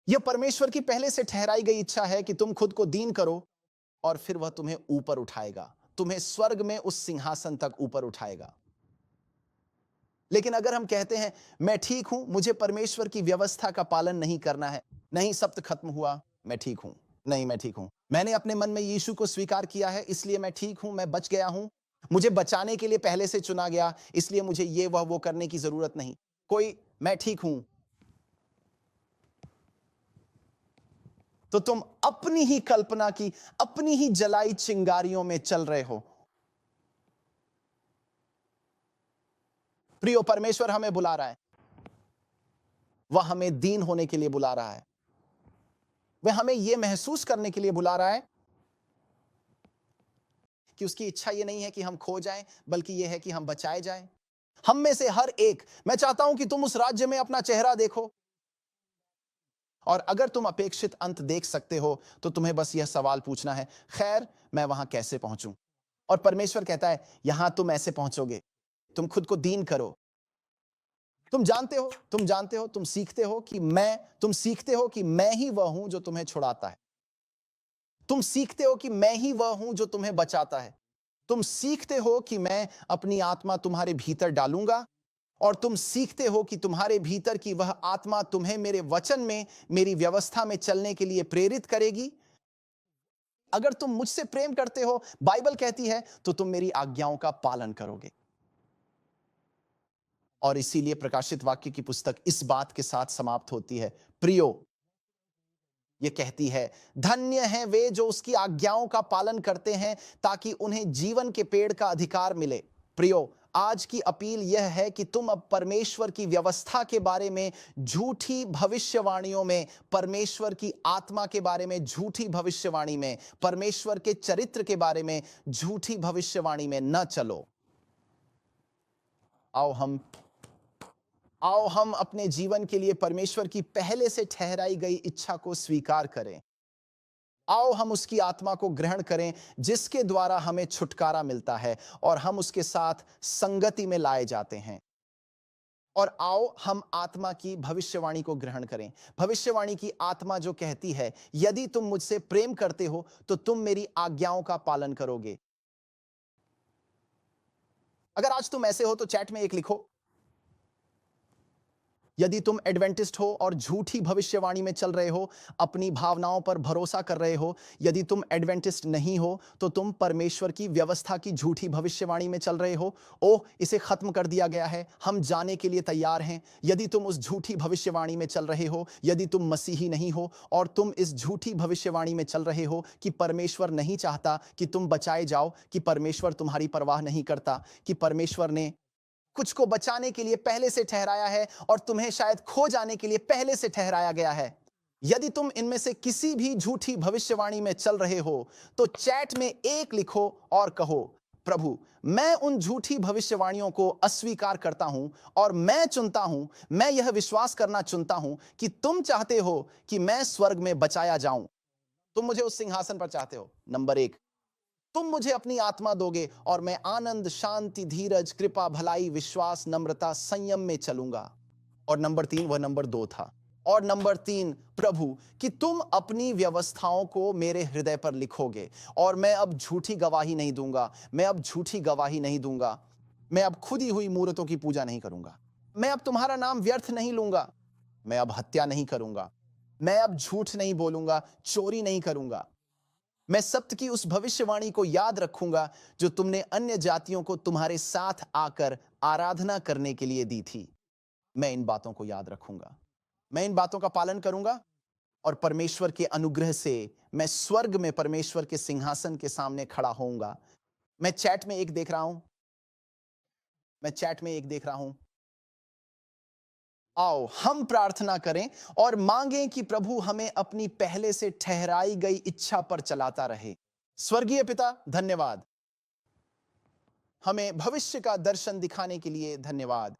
यह परमेश्वर की पहले से ठहराई गई इच्छा है कि तुम खुद को दीन करो और फिर वह तुम्हें ऊपर उठाएगा, तुम्हें स्वर्ग में उस सिंहासन तक ऊपर उठाएगा। लेकिन अगर हम कहते हैं, मैं ठीक हूं, मुझे परमेश्वर की व्यवस्था का पालन नहीं करना है, नहीं, सब तो खत्म हुआ, मैं ठीक हूं, नहीं, मैं ठीक हूं, मैंने अपने मन में यीशु को स्वीकार किया है, इसलिए मैं ठीक हूं, मैं बच गया हूं, मुझे बचाने के लिए पहले से चुना गया, इसलिए मुझे ये वह वो करने की जरूरत नहीं, कोई, मैं ठीक हूं, तो तुम अपनी ही कल्पना की, अपनी ही जलाई चिंगारियों में चल रहे हो। प्रियो, परमेश्वर हमें बुला रहा है, वह हमें दीन होने के लिए बुला रहा है, वह हमें यह महसूस करने के लिए बुला रहा है कि उसकी इच्छा यह नहीं है कि हम खो जाएं, बल्कि यह है कि हम बचाए जाएं। हम में से हर एक, मैं चाहता हूं कि तुम उस राज्य में अपना चेहरा देखो, और अगर तुम अपेक्षित अंत देख सकते हो तो तुम्हें बस यह सवाल पूछना है, खैर, मैं वहां कैसे पहुंचूं? और परमेश्वर कहता है, यहां तुम ऐसे पहुंचोगे, तुम खुद को दीन करो। तुम जानते हो, तुम जानते हो, तुम सीखते हो कि मैं ही वह हूं जो तुम्हें छुड़ाता है। तुम सीखते हो कि मैं ही वह हूं जो तुम्हें बचाता है। तुम सीखते हो कि मैं अपनी आत्मा तुम्हारे भीतर डालूंगा, और तुम सीखते हो कि तुम्हारे भीतर की वह आत्मा तुम्हें मेरे वचन में, मेरी व्यवस्था में चलने के लिए प्रेरित करेगी। अगर तुम मुझसे प्रेम करते हो, बाइबल कहती है, तो तुम मेरी आज्ञाओं का पालन करोगे। और इसीलिए प्रकाशित वाक्य की पुस्तक इस बात के साथ समाप्त होती है, प्रियो, ये कहती है, धन्य हैं वे जो उसकी आज्ञाओं का पालन करते हैं, ताकि उन्हें जीवन के पेड़ का अधिकार मिले। प्रियो, आज की अपील यह है कि तुम अब परमेश्वर की व्यवस्था के बारे में झूठी भविष्यवाणियों में, परमेश्वर की आत्मा के बारे में झूठी भविष्यवाणी में, परमेश्वर के चरित्र के बारे में झूठी भविष्यवाणी में न चलो। आओ हम आओ हम अपने जीवन के लिए परमेश्वर की पहले से ठहराई गई इच्छा को स्वीकार करें। आओ हम उसकी आत्मा को ग्रहण करें, जिसके द्वारा हमें छुटकारा मिलता है और हम उसके साथ संगति में लाए जाते हैं। और आओ हम आत्मा की भविष्यवाणी को ग्रहण करें, भविष्यवाणी की आत्मा जो कहती है, यदि तुम मुझसे प्रेम करते हो तो तुम मेरी आज्ञाओं का पालन करोगे। अगर आज तुम ऐसे हो तो चैट में एक लिखो, यदि तुम एडवेंटिस्ट हो और झूठी भविष्यवाणी में चल रहे हो, अपनी भावनाओं पर भरोसा कर रहे हो, यदि तुम एडवेंटिस्ट नहीं हो तो तुम परमेश्वर की व्यवस्था की झूठी भविष्यवाणी में चल रहे हो। ओह, इसे खत्म कर दिया गया है, हम जाने के लिए तैयार हैं। यदि तुम उस झूठी भविष्यवाणी में चल रहे हो, यदि तुम मसीही नहीं हो और तुम इस झूठी भविष्यवाणी में चल रहे हो कि परमेश्वर नहीं चाहता कि तुम बचाए जाओ, कि परमेश्वर तुम्हारी परवाह नहीं करता, कि परमेश्वर ने कुछ को बचाने के लिए पहले से ठहराया है और तुम्हें शायद खो जाने के लिए पहले से ठहराया गया है, यदि तुम इनमें से किसी भी झूठी भविष्यवाणी में चल रहे हो तो चैट में एक लिखो और कहो, प्रभु, मैं उन झूठी भविष्यवाणियों को अस्वीकार करता हूं और मैं चुनता हूं, मैं यह विश्वास करना चुनता हूं कि तुम चाहते हो कि मैं स्वर्ग में बचाया जाऊं। तुम मुझे उस सिंहासन पर चाहते हो। नंबर एक, तुम मुझे अपनी आत्मा दोगे और मैं आनंद, शांति, धीरज, कृपा, भलाई, विश्वास, नम्रता, संयम में चलूंगा। और नंबर तीन, वह नंबर दो था। और नंबर तीन, प्रभु, कि तुम अपनी व्यवस्थाओं को मेरे हृदय पर लिखोगे और मैं अब झूठी गवाही नहीं दूंगा, मैं अब झूठी गवाही नहीं दूंगा, मैं अब खुदी हुई मूर्तों की पूजा नहीं करूंगा, मैं अब तुम्हारा नाम व्यर्थ नहीं लूंगा, मैं अब हत्या नहीं करूंगा, मैं अब झूठ नहीं बोलूंगा, चोरी नहीं करूंगा, मैं सत्य की उस भविष्यवाणी को याद रखूंगा जो तुमने अन्य जातियों को तुम्हारे साथ आकर आराधना करने के लिए दी थी। मैं इन बातों को याद रखूंगा, मैं इन बातों का पालन करूंगा और परमेश्वर के अनुग्रह से मैं स्वर्ग में परमेश्वर के सिंहासन के सामने खड़ा होऊंगा। मैं चैट में एक देख रहा हूं, मैं चैट में एक देख रहा हूं। आओ हम प्रार्थना करें और मांगें कि प्रभु हमें अपनी पहले से ठहराई गई इच्छा पर चलाता रहे। स्वर्गीय पिता, धन्यवाद, हमें भविष्य का दर्शन दिखाने के लिए धन्यवाद।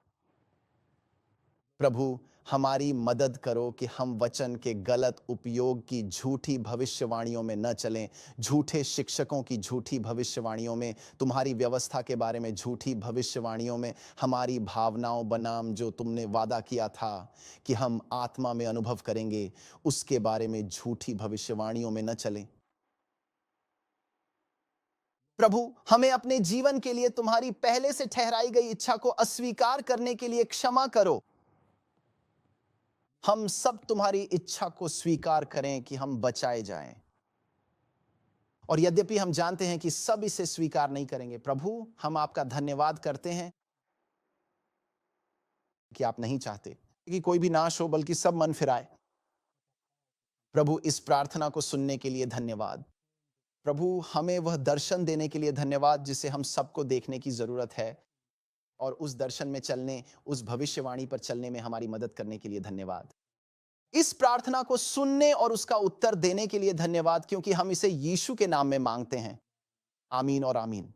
प्रभु, हमारी मदद करो कि हम वचन के गलत उपयोग की झूठी भविष्यवाणियों में न चलें, झूठे शिक्षकों की झूठी भविष्यवाणियों में, तुम्हारी व्यवस्था के बारे में झूठी भविष्यवाणियों में, हमारी भावनाओं बनाम जो तुमने वादा किया था कि हम आत्मा में अनुभव करेंगे, उसके बारे में झूठी भविष्यवाणियों में न चलें। प्रभु, हमें अपने जीवन के लिए तुम्हारी पहले से ठहराई गई इच्छा को अस्वीकार करने के लिए क्षमा करो। हम सब तुम्हारी इच्छा को स्वीकार करें कि हम बचाए जाएं। और यद्यपि हम जानते हैं कि सब इसे स्वीकार नहीं करेंगे, प्रभु, हम आपका धन्यवाद करते हैं कि आप नहीं चाहते कि कोई भी नाश हो बल्कि सब मन फिराए। प्रभु, इस प्रार्थना को सुनने के लिए धन्यवाद। प्रभु, हमें वह दर्शन देने के लिए धन्यवाद जिसे हम सबको देखने की जरूरत है और उस दर्शन में चलने, उस भविष्यवाणी पर चलने में हमारी मदद करने के लिए धन्यवाद। इस प्रार्थना को सुनने और उसका उत्तर देने के लिए धन्यवाद, क्योंकि हम इसे यीशु के नाम में मांगते हैं। आमीन और आमीन।